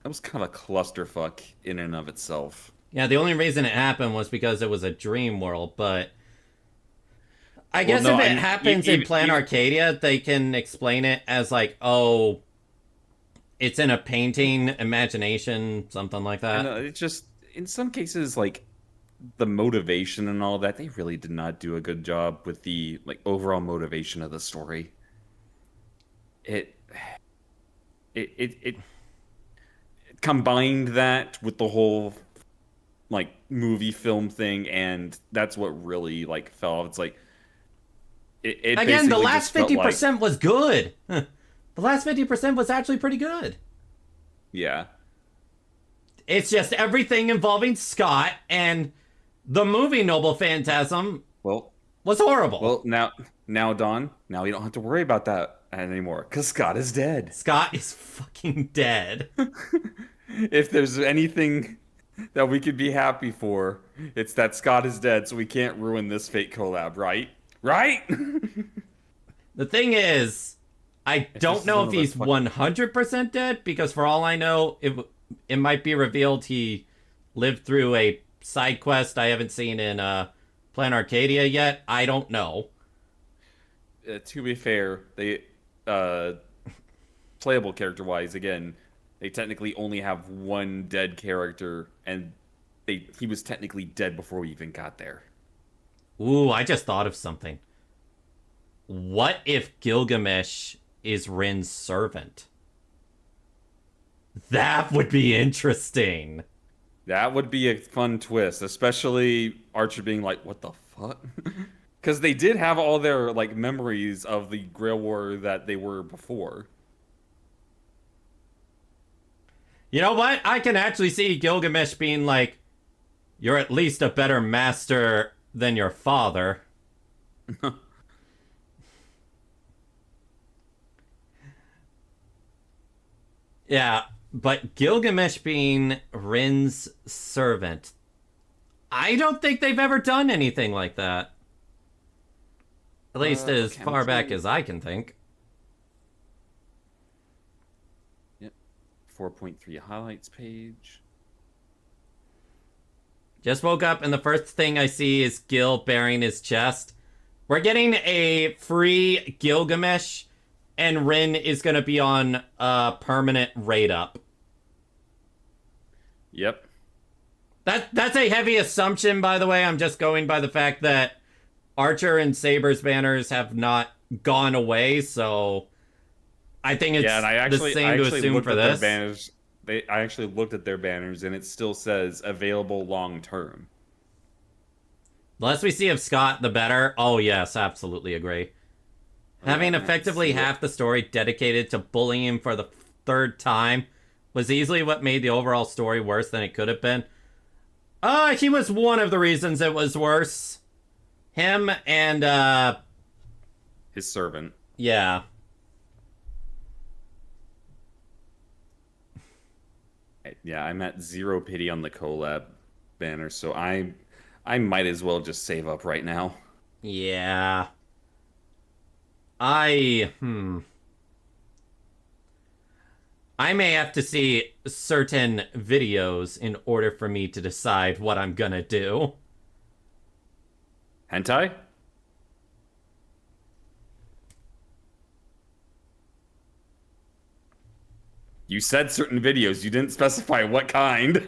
was kind of a clusterfuck in and of itself. Yeah, the only reason it happened was because it was a dream world, but... I guess if it happens in Plan Arcadia, they can explain it as like, oh, it's in a painting, imagination, something like that. No, it's just, in some cases, like, the motivation and all that, they really did not do a good job with the, like, overall motivation of the story. It combined that with the whole, like, movie film thing, and that's what really, like, fell off. It's like, it again, the basically last just felt 50% was good. The last 50% was actually pretty good. Yeah. It's just everything involving Scott, and the movie Noble Phantasm was horrible. Well, now, Don, now you don't have to worry about that anymore, because Scott is dead. Scott is fucking dead. If there's anything that we could be happy for, it's that Scott is dead, so we can't ruin this Fate collab, right? Right? The thing is, I don't know if he's 100% dead, because for all I know, it might be revealed he lived through a side quest I haven't seen in Plan Arcadia yet. I don't know. To be fair, they playable character-wise, again, they technically only have one dead character, and he was technically dead before we even got there. Ooh, I just thought of something. What if Gilgamesh is Rin's servant? That would be interesting. That would be a fun twist, especially Archer being like, what the fuck? Because they did have all their, like, memories of the Grail War that they were before. You know what? I can actually see Gilgamesh being like, you're at least a better master than your father. Yeah, but Gilgamesh being Rin's servant, I don't think they've ever done anything like that. At least as far back as I can think. 4.3 highlights page. Just woke up and the first thing I see is Gil bearing his chest. We're getting a free Gilgamesh, and Rin is going to be on a permanent raid up. Yep. That's a heavy assumption, by the way. I'm just going by the fact that Archer and Saber's banners have not gone away, so I think it's the same to assume for this. Banners. I actually looked at their banners, and it still says available long term. The less we see of Scott, the better. Oh, yes, absolutely agree. Having effectively half the story dedicated to bullying him for the third time was easily what made the overall story worse than it could have been. He was one of the reasons it was worse. Him and, his servant. Yeah. Yeah, I'm at 0 pity on the collab banner, so I might as well just save up right now. Yeah. I may have to see certain videos in order for me to decide what I'm gonna do. Hentai? You said certain videos. You didn't specify what kind.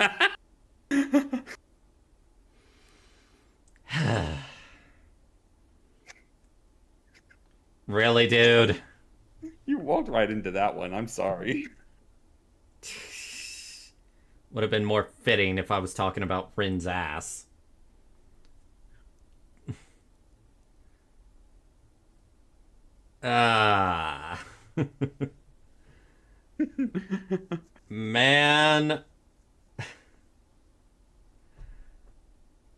Really, dude? You walked right into that one. I'm sorry. Would have been more fitting if I was talking about Rin's ass. Man.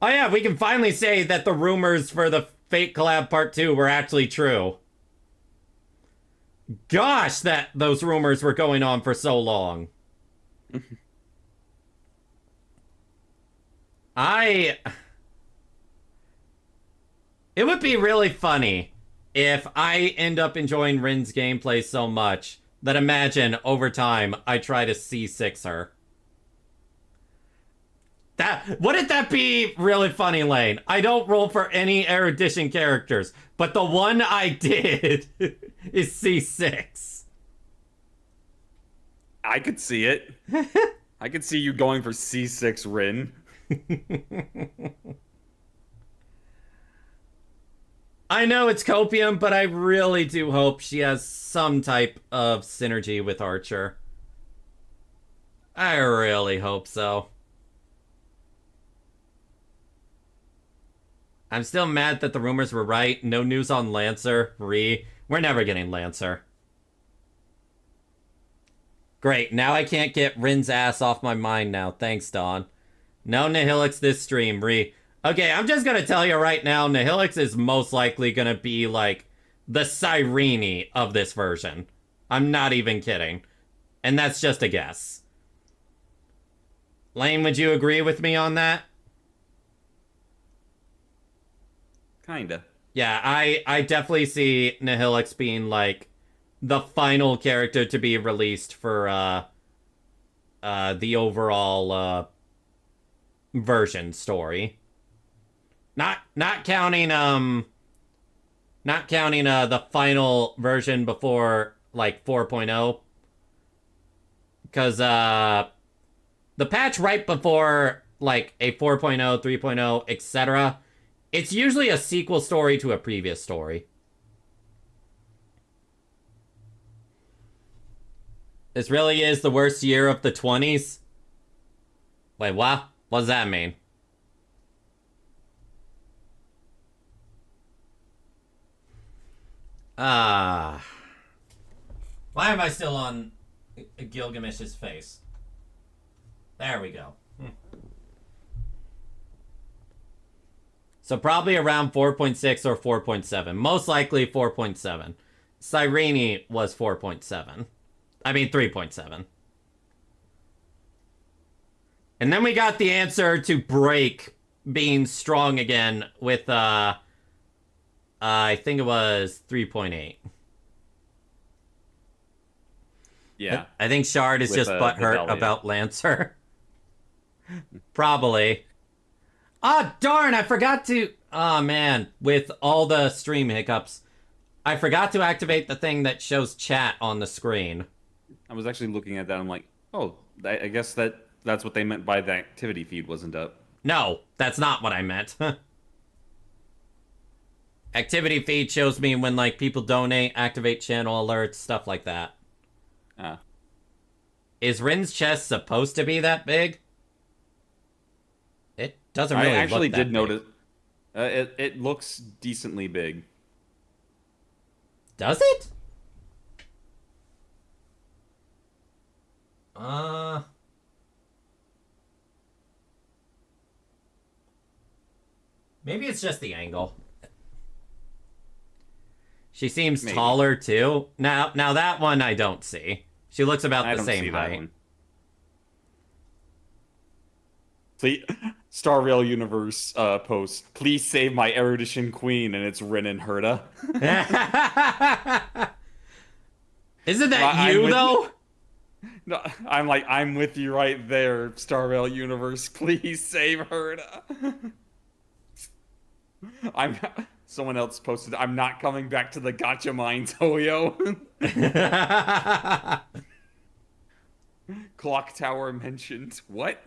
Oh yeah, we can finally say that the rumors for the Fate Collab Part 2 were actually true. Gosh, those rumors were going on for so long. It would be really funny if I end up enjoying Rin's gameplay so much that imagine over time I try to C6 her. Wouldn't that be really funny, Lane? I don't roll for any erudition characters, but the one I did is C6. I could see it. I could see you going for C6 Rin. I know it's copium, but I really do hope she has some type of synergy with Archer. I really hope so. I'm still mad that the rumors were right. No news on Lancer. We're never getting Lancer. Great, now I can't get Rin's ass off my mind now. Thanks, Dawn. No Nihilix this stream, Okay, I'm just gonna tell you right now, Nihilix is most likely gonna be, like, the Cyrene of this version. I'm not even kidding. And that's just a guess. Lane, would you agree with me on that? Kinda. Yeah, I definitely see Nihilix being, like, the final character to be released for, the overall, version story. Not counting the final version before, like, 4.0. Because, the patch right before, like, a 4.0, 3.0, etc., it's usually a sequel story to a previous story. This really is the worst year of the 20s? Wait, what? What does that mean? Why am I still on Gilgamesh's face? There we go. So probably around 4.6 or 4.7. Most likely 4.7. Cyrene was 4.7. I mean 3.7. And then we got the answer to Break being strong again with, I think it was 3.8. Yeah. I think Shard is With, just butthurt Vidalia. about Lancer. Probably. Ah, darn, I forgot to... Oh, man. With all the stream hiccups, I forgot to activate the thing that shows chat on the screen. I was actually looking at that. I'm like, oh, I guess that's what they meant by the activity feed wasn't up. No, that's not what I meant. Activity feed shows me when, like, people donate, activate channel alerts, stuff like that. Ah. Is Rin's chest supposed to be that big? It doesn't really I actually look that did big. notice. It looks decently big. Does it? Maybe it's just the angle. She seems Maybe. taller too. Now that one I don't see. She looks about I the don't same see that height. one. Please, Star Rail Universe post. Please save my erudition queen, and it's Rin and Herta. Isn't that I'm you with though? No, I'm with you right there, Star Rail Universe. Please save Herta. Someone else posted, I'm not coming back to the gotcha mines, Hoyo. Clock Tower mentioned. What?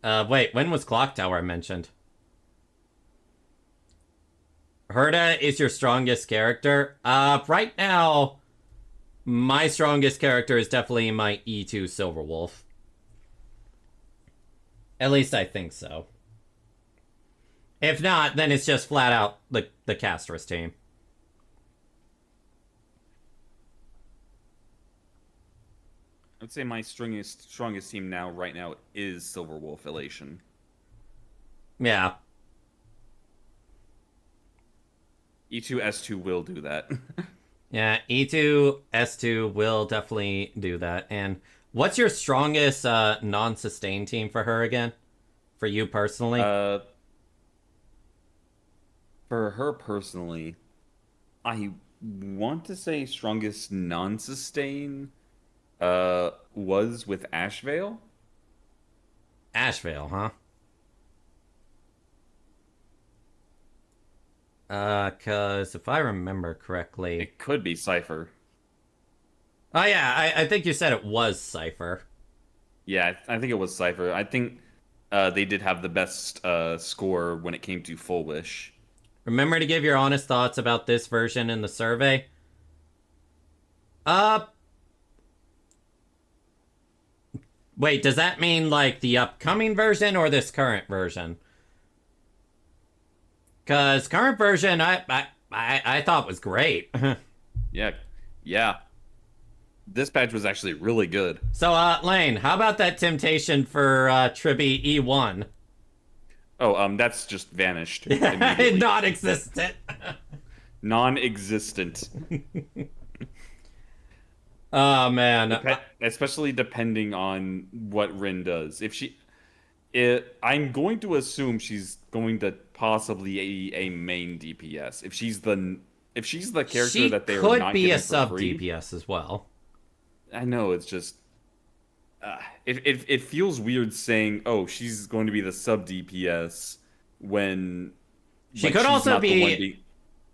Wait, when was Clock Tower mentioned? Herta is your strongest character? Right now, my strongest character is definitely my E2 Silverwolf. At least I think so. If not, then it's just flat out the Castris team. I'd say my strongest team right now is Silverwolf Elation. Yeah. E2 S2 will do that. Yeah, E2, S2 will definitely do that. And what's your strongest non-sustain team for her again? For you personally? For her personally, I want to say strongest non-sustain was with Ashvale. Ashvale, huh? Cause if I remember correctly... It could be Cypher. Oh yeah, I think you said it was Cypher. Yeah, I think it was Cypher. I think they did have the best score when it came to Full Wish. Remember to give your honest thoughts about this version in the survey. Wait, does that mean, like, the upcoming version or this current version? Because current version, I thought was great. Yeah. This patch was actually really good. So, Lane, how about that temptation for Triby E1? Oh, that's just vanished. immediately. Non-existent. Non-existent. Oh, man. Especially depending on what Rin does. I'm going to assume she's going to possibly be a main DPS. If she's the character that they are not She could be a sub free, DPS as well. I know, it's just it feels weird saying, oh, she's going to be the sub DPS when She like, could she's also not the be... one being...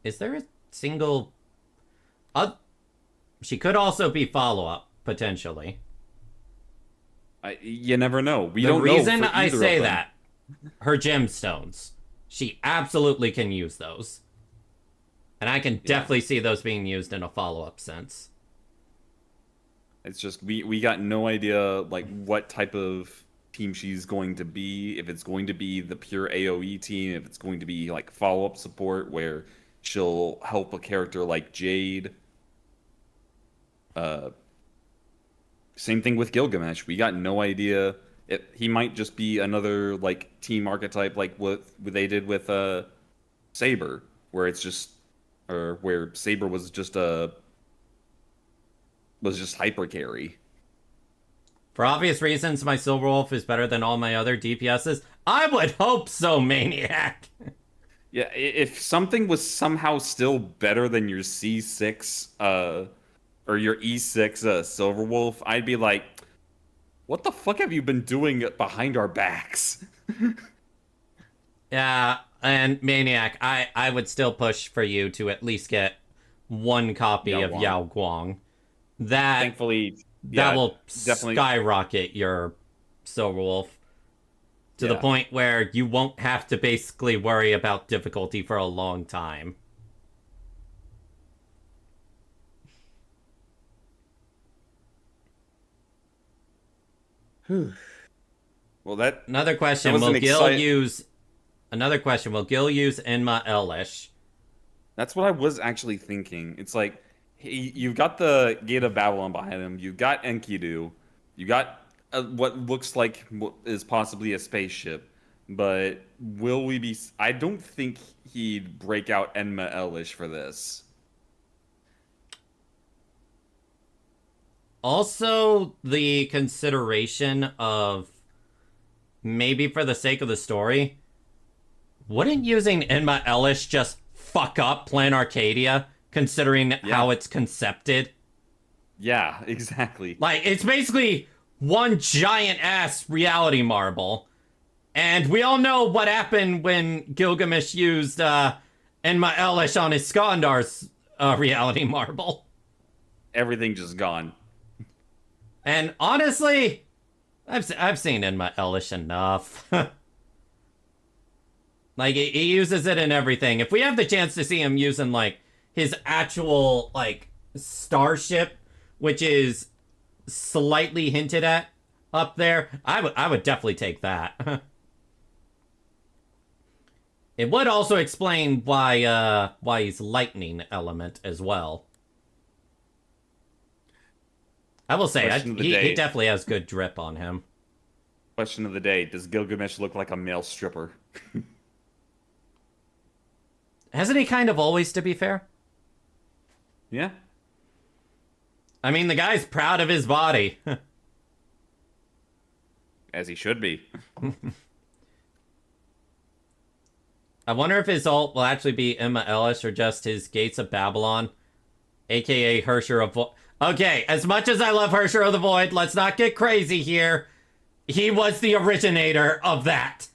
Is there a single... She could also be follow-up, potentially. You never know. We The don't know. reason for I either say of them. that, her gemstones. She absolutely can use those. And I can definitely see those being used in a follow-up sense. It's just we got no idea like what type of team she's going to be. If it's going to be the pure AoE team, if it's going to be like follow-up support where she'll help a character like Jade. Same thing with Gilgamesh. We got no idea. He might just be another like team archetype like what they did with Saber, where it's just where Saber was just hyper carry. For obvious reasons, my Silverwolf is better than all my other DPSs. I would hope so, Maniac! Yeah, if something was somehow still better than your C6 or your E6 Silver Wolf, I'd be like, what the fuck have you been doing behind our backs? Yeah, and Maniac, I would still push for you to at least get one copy of Yao Guang. Thankfully, That will definitely skyrocket your Silver Wolf to the point where you won't have to basically worry about difficulty for a long time. Well, that another question: Will Gil use Enma Elish? That's what I was actually thinking. It's like, you've got the Gate of Babylon behind him. You've got Enkidu. You got what looks like is possibly a spaceship. But will we be? I don't think he'd break out Enma Elish for this. Also, the consideration of maybe for the sake of the story, wouldn't using Enma Elish just fuck up Plan Arcadia, considering how it's concepted? Yeah, exactly. Like, it's basically one giant ass reality marble. And we all know what happened when Gilgamesh used Enma Elish on Iskandar's reality marble. Everything just gone. And honestly, I've seen Enma Elish enough. Like, he uses it in everything. If we have the chance to see him using, like, his actual, like, starship, which is slightly hinted at up there, I would definitely take that. It would also explain why he's lightning element as well. I will say, he definitely has good drip on him. Question of the day: does Gilgamesh look like a male stripper? Hasn't he kind of always, to be fair? Yeah. I mean, the guy's proud of his body. As he should be. I wonder if his ult will actually be Enma Elish or just his Gates of Babylon, aka Hersher of Void. Okay, as much as I love Hersher of the Void, let's not get crazy here. He was the originator of that.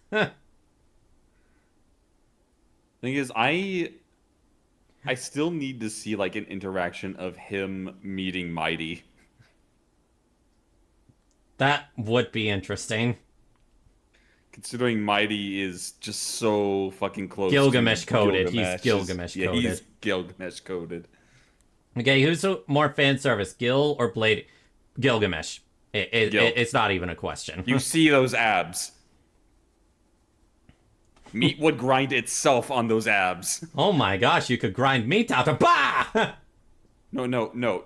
Thing is, I still need to see like an interaction of him meeting Mighty. That would be interesting. Considering Mighty is just so fucking close. Gilgamesh coded. He's Gilgamesh coded. Yeah, he's Gilgamesh coded. Okay, who's more fan service, Gil or Blade? Gilgamesh. It's not even a question. You see those abs. Meat would grind itself on those abs. Oh my gosh, you could grind meat out of... Bah! No.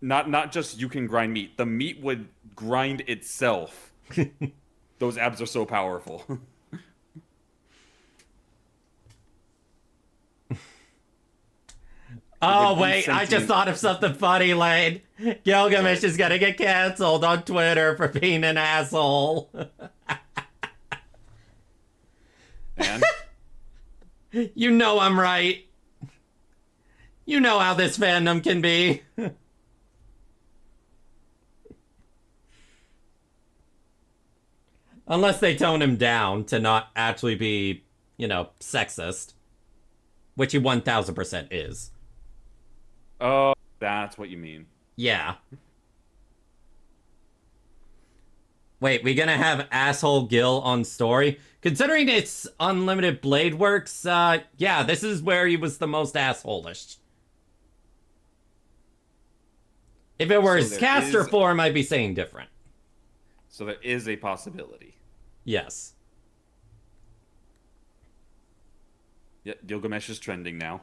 Not just you can grind meat. The meat would grind itself. Those abs are so powerful. Oh, wait, I just thought of something funny, Lane. Gilgamesh is gonna get canceled on Twitter for being an asshole. And? You know I'm right. You know how this fandom can be. Unless they tone him down to not actually be, sexist. Which he 1000% is. Oh, that's what you mean. Yeah. Wait, we gonna have asshole Gil on story? Considering it's Unlimited Blade Works, yeah, this is where he was the most assholish. If it were his caster form, I'd be saying different. So there is a possibility. Yes. Yeah, Gilgamesh is trending now.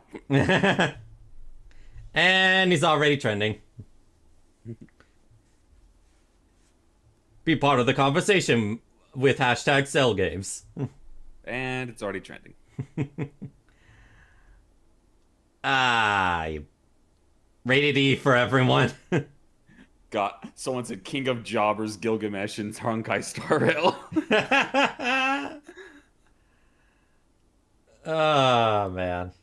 And he's already trending. Be part of the conversation with #CellGames. And it's already trending. Rated E for everyone. Someone said King of Jobbers Gilgamesh in Honkai Star Rail. Oh, man.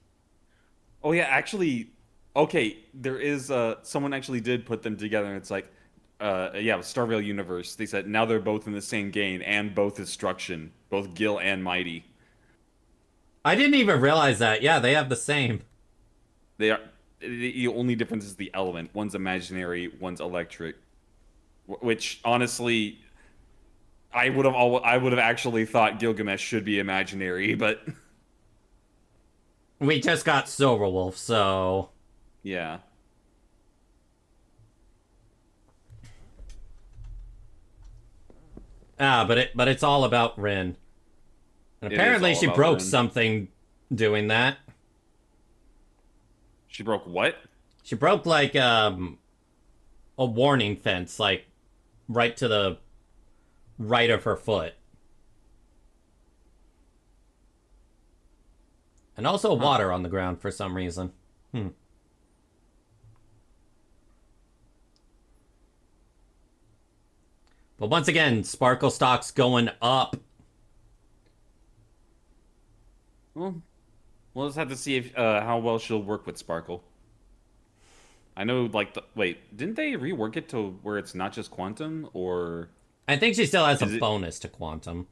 Oh, yeah, actually, okay, there is someone actually did put them together, and it's like, yeah, Starvale Universe. They said now they're both in the same game and both destruction, both Gil and Mighty. I didn't even realize that. Yeah, they have the same. They are. The only difference is the element. One's imaginary, one's electric. Which honestly, I would have actually thought Gilgamesh should be imaginary, but We just got Silverwolf, so... yeah. But it's all about Rin. And It is apparently all she about broke Rin. something doing that. She broke what? She broke, like, a warning fence, like, right to the right of her foot. And also water on the ground for some reason. But once again, Sparkle stock's going up. Well, we'll just have to see if how well she'll work with Sparkle. I know, like, wait, didn't they rework it to where it's not just Quantum, or... I think she still has a Is it- bonus to Quantum.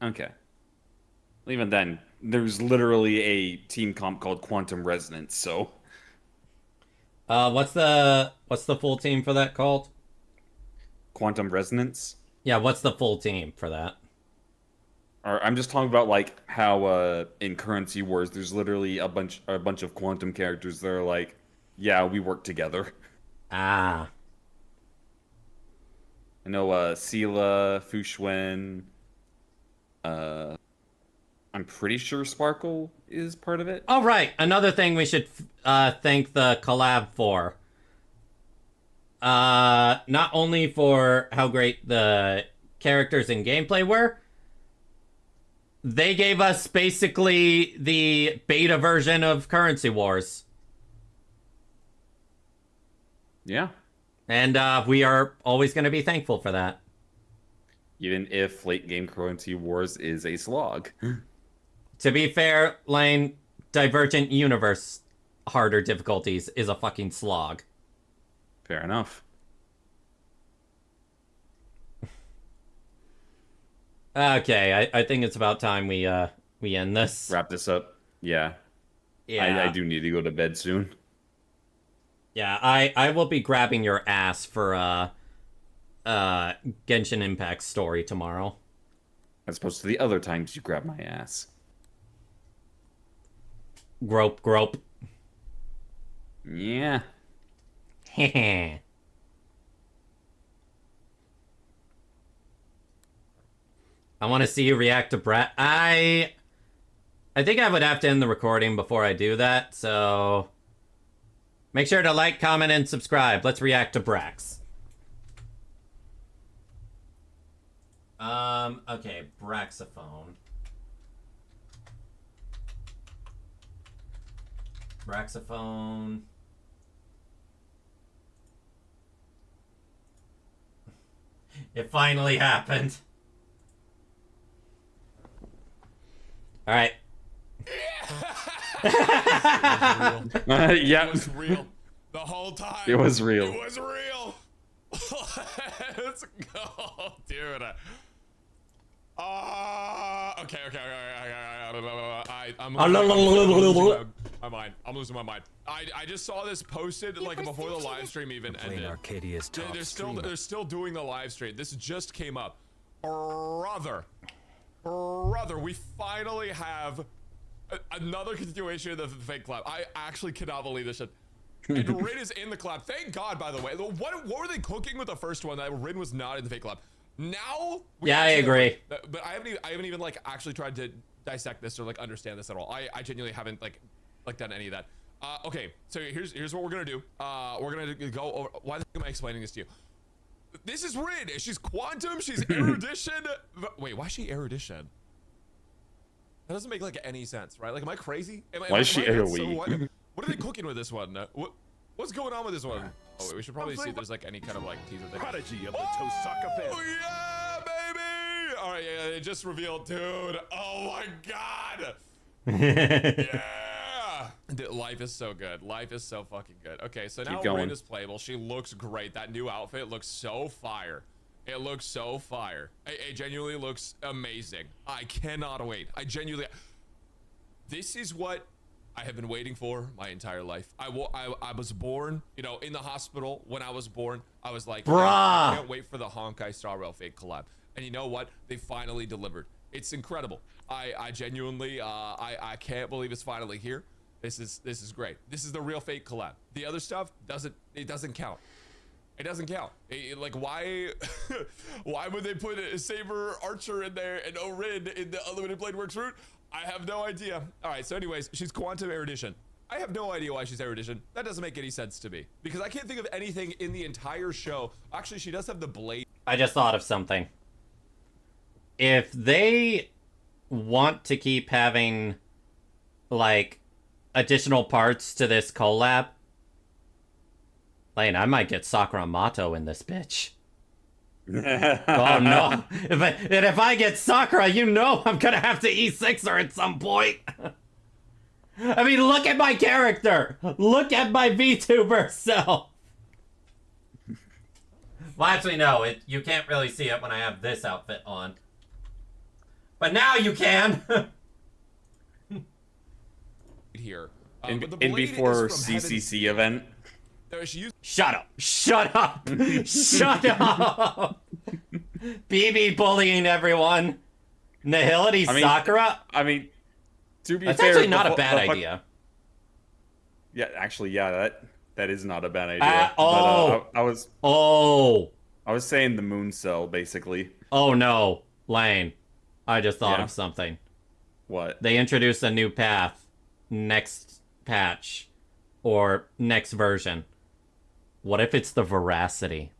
Okay. Even then, there's literally a team comp called Quantum Resonance, so... What's the full team for that called? Quantum Resonance? Yeah, what's the full team for that? Or I'm just talking about, like, how in Currency Wars, there's literally a bunch of Quantum characters that are like, yeah, we work together. Ah. I know Sela, Fushuen, I'm pretty sure Sparkle is part of it. Oh, right. Another thing we should thank the collab for. Not only for how great the characters and gameplay were, they gave us basically the beta version of Currency Wars. Yeah. And we are always going to be thankful for that. Even if late game Currency Wars is a slog. To be fair, Lane, Divergent Universe harder difficulties is a fucking slog. Fair enough. Okay, I think it's about time we end this. Wrap this up. Yeah. Yeah. I do need to go to bed soon. Yeah, I will be grabbing your ass for Genshin Impact story tomorrow. As opposed to the other times you grab my ass. Grope, grope. Yeah. Heh. I want to see you react to Brat. I think I would have to end the recording before I do that, so make sure to like, comment, and subscribe. Let's react to Brax. Okay, Braxophone. Braxophone. It finally happened. All right. Yeah. It was real. The whole time. It was real. It was real. Let's go, dude. Okay. I'm losing my mind. I just saw this posted like before the live stream even ended. Arcadia's top They're still doing the live stream. This just came up. Brother, we finally have another continuation of the fake clap. I actually cannot believe this shit. And Rin is in the clap. Thank God, by the way. What were they cooking with the first one that Rin was not in the fake clap? Now, Yeah, I agree. But I haven't even like actually tried to dissect this or like understand this at all. I genuinely haven't like done any of that. Okay, so here's what we're gonna do. We're gonna go over. Why the heck am I explaining this to you? This is Rin. She's quantum. She's erudition. Wait, why is she erudition? That doesn't make like any sense, right? Like, am I crazy? Why is she AoE? What are they cooking with this one? What's going on with this one? Oh, wait, we should probably see if there's like any kind of like teaser thing. Prodigy of the Tosaka family. Oh yeah, baby! All right, yeah, it just revealed, dude. Oh my God. Yeah. Life is so good. Life is so fucking good. Okay, so now going. Rin is playable. She looks great. That new outfit looks so fire. It looks so fire. It genuinely looks amazing. I cannot wait. I genuinely... This is what I have been waiting for my entire life. I was born, you know, in the hospital. When I was born, I was like, bruh, I can't wait for the Honkai Star Rail Fate collab. And you know what? They finally delivered. It's incredible. I genuinely, I can't believe it's finally here. This is great. This is the real Fate collab. The other stuff doesn't count. It doesn't count. Like, why why would they put a Saber Archer in there and Rin in the Unlimited Blade Works route? I have no idea. All right, so anyways, she's Quantum Erudition. I have no idea why she's Erudition. That doesn't make any sense to me because I can't think of anything in the entire show. Actually, she does have the blade. I just thought of something. If they want to keep having, like, additional parts to this collab, Lane, I might get Sakura Mato in this bitch. Oh no. If I get Sakura, you know I'm gonna have to E6 her at some point. I mean, look at my character. Look at my VTuber self. Well, actually, no. You can't really see it when I have this outfit on. But now you can. Here. And before CCC event. Shut up. Shut up. Shut up. BB bullying everyone. Nihility Sakura? I mean, to be That's fair, actually not a bad idea. Yeah, actually, yeah, that is not a bad idea. Oh. But, I was saying the moon cell, basically. Oh no, Lane. I just thought of something. What? They introduced a new path next patch or next version. What if it's the veracity?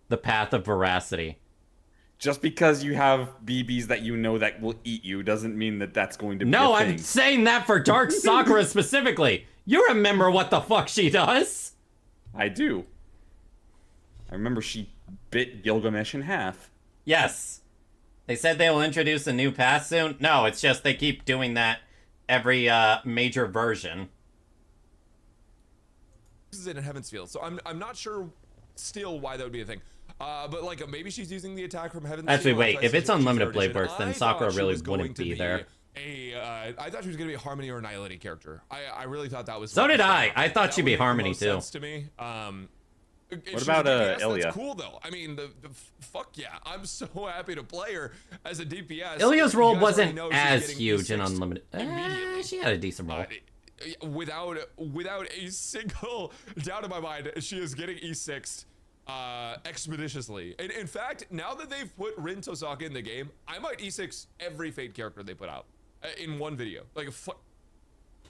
The path of veracity. Just because you have BBs that you know that will eat you doesn't mean that that's going to be No, a thing. I'm saying that for Dark Sakura specifically. You remember what the fuck she does? I do. I remember she bit Gilgamesh in half. Yes. They said they will introduce a new path soon. No, it's just they keep doing that every major version. This is in Heaven's Field, so I'm not sure still why that would be a thing. But like maybe she's using the attack from Heaven's Actually, Field. wait, if it's Unlimited Blade Burst, then Sakura really wouldn't be there. I thought she was gonna be a Harmony or Annihility character. I really thought that was. So did I. I thought she'd be Harmony too. Sense to me. What about Ilya? That's cool though. I mean, the fuck yeah, I'm so happy to play her as a DPS. Ilya's role wasn't as huge in Unlimited. She had a decent role. Without a single doubt in my mind, she is getting E6 expeditiously. And in fact, now that they've put Rin Tosaka in the game, I might E6 every Fate character they put out in one video. Like,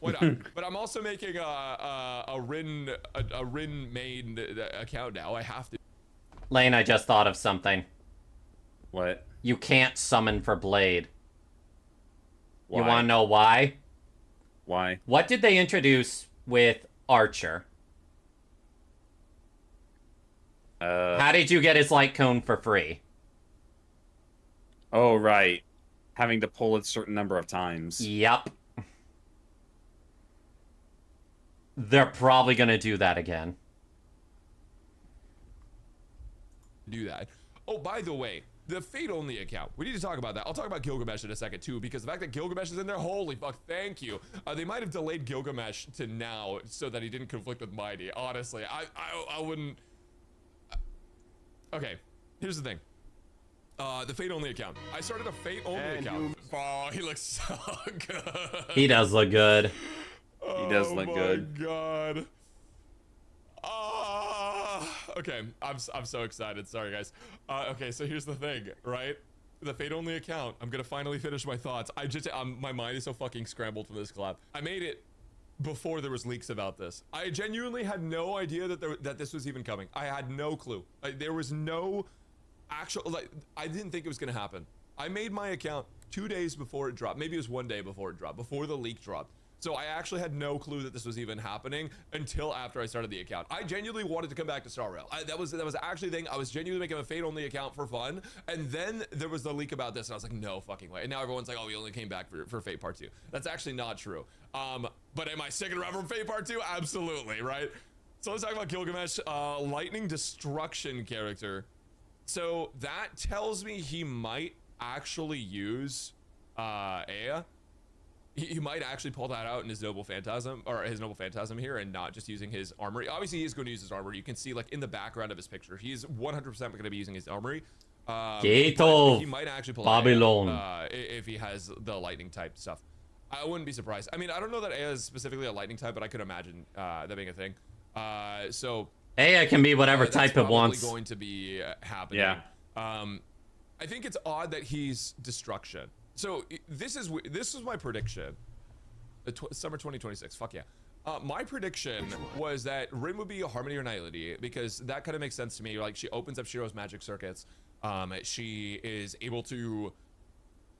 why not? But I'm also making a Rin main account now. I have to. Lane, I just thought of something. What? You can't summon for Blade. Why? You want to know why? Why? What did they introduce with Archer? How did you get his light cone for free? Oh, right. Having to pull it a certain number of times. Yep. They're probably going to do that again. Do that. Oh, by the way, the Fate only account. We need to talk about that. I'll talk about Gilgamesh in a second too, because the fact that Gilgamesh is in there, holy fuck, thank you. They might have delayed Gilgamesh to now so that he didn't conflict with Mighty. Honestly, I wouldn't. Okay, here's the thing. The Fate only account. I started a Fate only account. Oh, he looks so good. He does look good. He does look good. Oh my god. Okay, I'm so excited. Sorry, guys. Okay, so here's the thing, right? The Fate only account. I'm gonna finally finish my thoughts. My mind is so fucking scrambled from this collab. I made it before there was leaks about this. I genuinely had no idea that this was even coming. I had no clue. There was no actual, I didn't think it was gonna happen. I made my account 2 days before it dropped. Maybe it was 1 day before it dropped, before the leak dropped. So I actually had no clue that this was even happening until after I started the account. I genuinely wanted to come back to Star Rail. That was actually the thing. I was genuinely making a Fate only account for fun, and then there was the leak about this, and I was like, no fucking way. And now everyone's like, oh, we only came back for Fate Part 2. That's actually not true. But am I sticking around for Fate Part 2? Absolutely, right? So let's talk about Gilgamesh, lightning destruction character. So that tells me he might actually use Aya. He might actually pull that out in his Noble Phantasm, or his Noble Phantasm here, and not just using his armory. Obviously, he's going to use his armory. You can see, like, in the background of his picture, he's 100% going to be using his armory. Gate of he might actually pull Babylon out, if he has the lightning type stuff. I wouldn't be surprised. I mean, I don't know that Aya is specifically a lightning type, but I could imagine that being a thing. So Aya can be whatever type it wants. Going to be happening. Yeah. I think it's odd that he's destruction. So this is my prediction. Summer 2026. Fuck yeah. My prediction was that Rin would be a Harmony or Nihility, because that kind of makes sense to me. Like, she opens up Shiro's magic circuits. She is able to.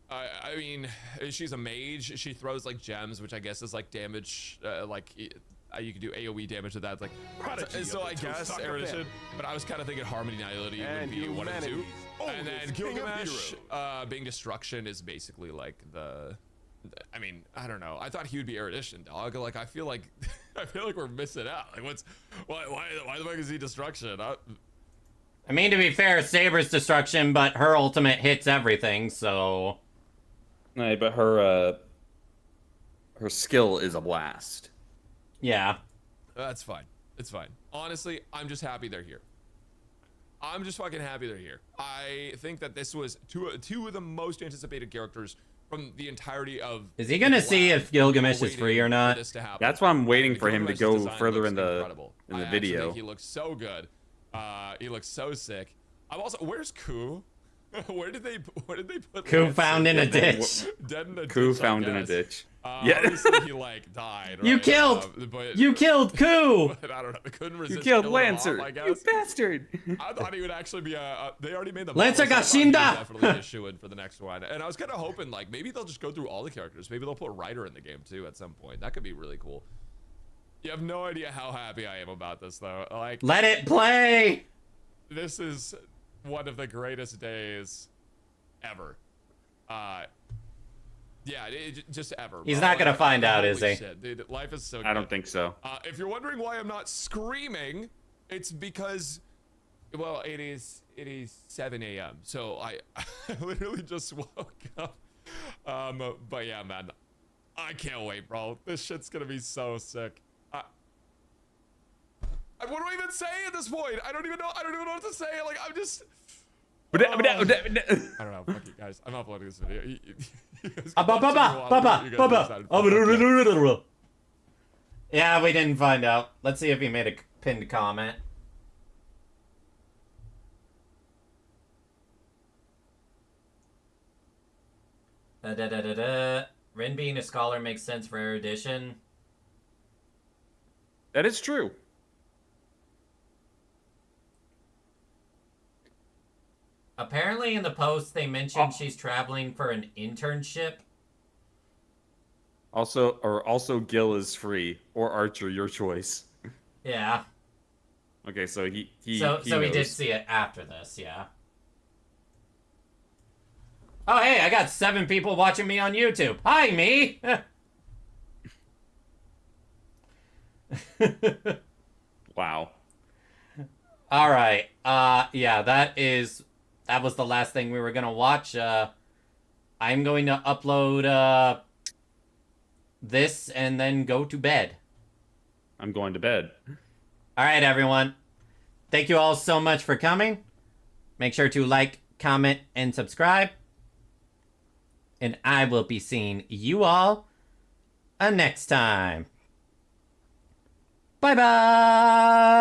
I mean, she's a mage. She throws like gems, which I guess is like damage. You can do AoE damage with that. Like, so I guess erudition. But I was kind of thinking Harmony Nihility would be one of the two. And then Gilgamesh being destruction is basically like I mean, I don't know. I thought he would be erudition, dog. Like, I feel like we're missing out. Like, why the fuck is he destruction? I mean, to be fair, Saber's destruction, but her ultimate hits everything, so. Right, but her skill is a blast. Yeah. That's fine. It's fine. Honestly, I'm just happy they're here. I'm just fucking happy they're here. I think that this was two of the most anticipated characters from the entirety of. Is he gonna see if Gilgamesh is free or not? That's why I'm waiting for him to go further in the video. He looks so good. He looks so sick. I'm also. Where's Ku? Where did they put Ku found in a ditch. Dead in a Ku ditch, found in a ditch. Yeah. Obviously he like died. You right? killed. You killed Ku. But I don't know. I couldn't resist. You killed killing him Lancer. off, I guess. You bastard. I thought he would actually be they already made the Lancer model, got so I thought he would Shinda. definitely be a shoo-in for the next one. And I was kind of hoping like maybe they'll just go through all the characters. Maybe they'll put Ryder in the game too at some point. That could be really cool. You have no idea how happy I am about this though. Like, let it play. This is one of the greatest days ever. Yeah, just ever. He's not gonna find out, is he? Shit, dude, life is so good. I don't think so. If you're wondering why I'm not screaming, it's because, well, it is 7 a.m. So I literally just woke up. But yeah, man, I can't wait, bro. This shit's gonna be so sick. What do I even say at this point? I don't even know what to say. Like, I'm just. I don't know. Fuck you guys. I'm uploading this video. Yeah, we didn't find out. Let's see if he made a pinned comment. Rin being a scholar makes sense for erudition. That is true. Apparently in the post they mentioned she's traveling for an internship. Also Gil is free, or Archer, your choice. Yeah. Okay, so he So he did see it after this, yeah. Oh hey, I got 7 people watching me on YouTube. Hi, me. Wow. All right. Yeah, that was the last thing we were gonna watch. I'm going to upload this and then go to bed. I'm going to bed. All right, everyone. Thank you all so much for coming. Make sure to like, comment, and subscribe. And I will be seeing you all next time. Bye-bye!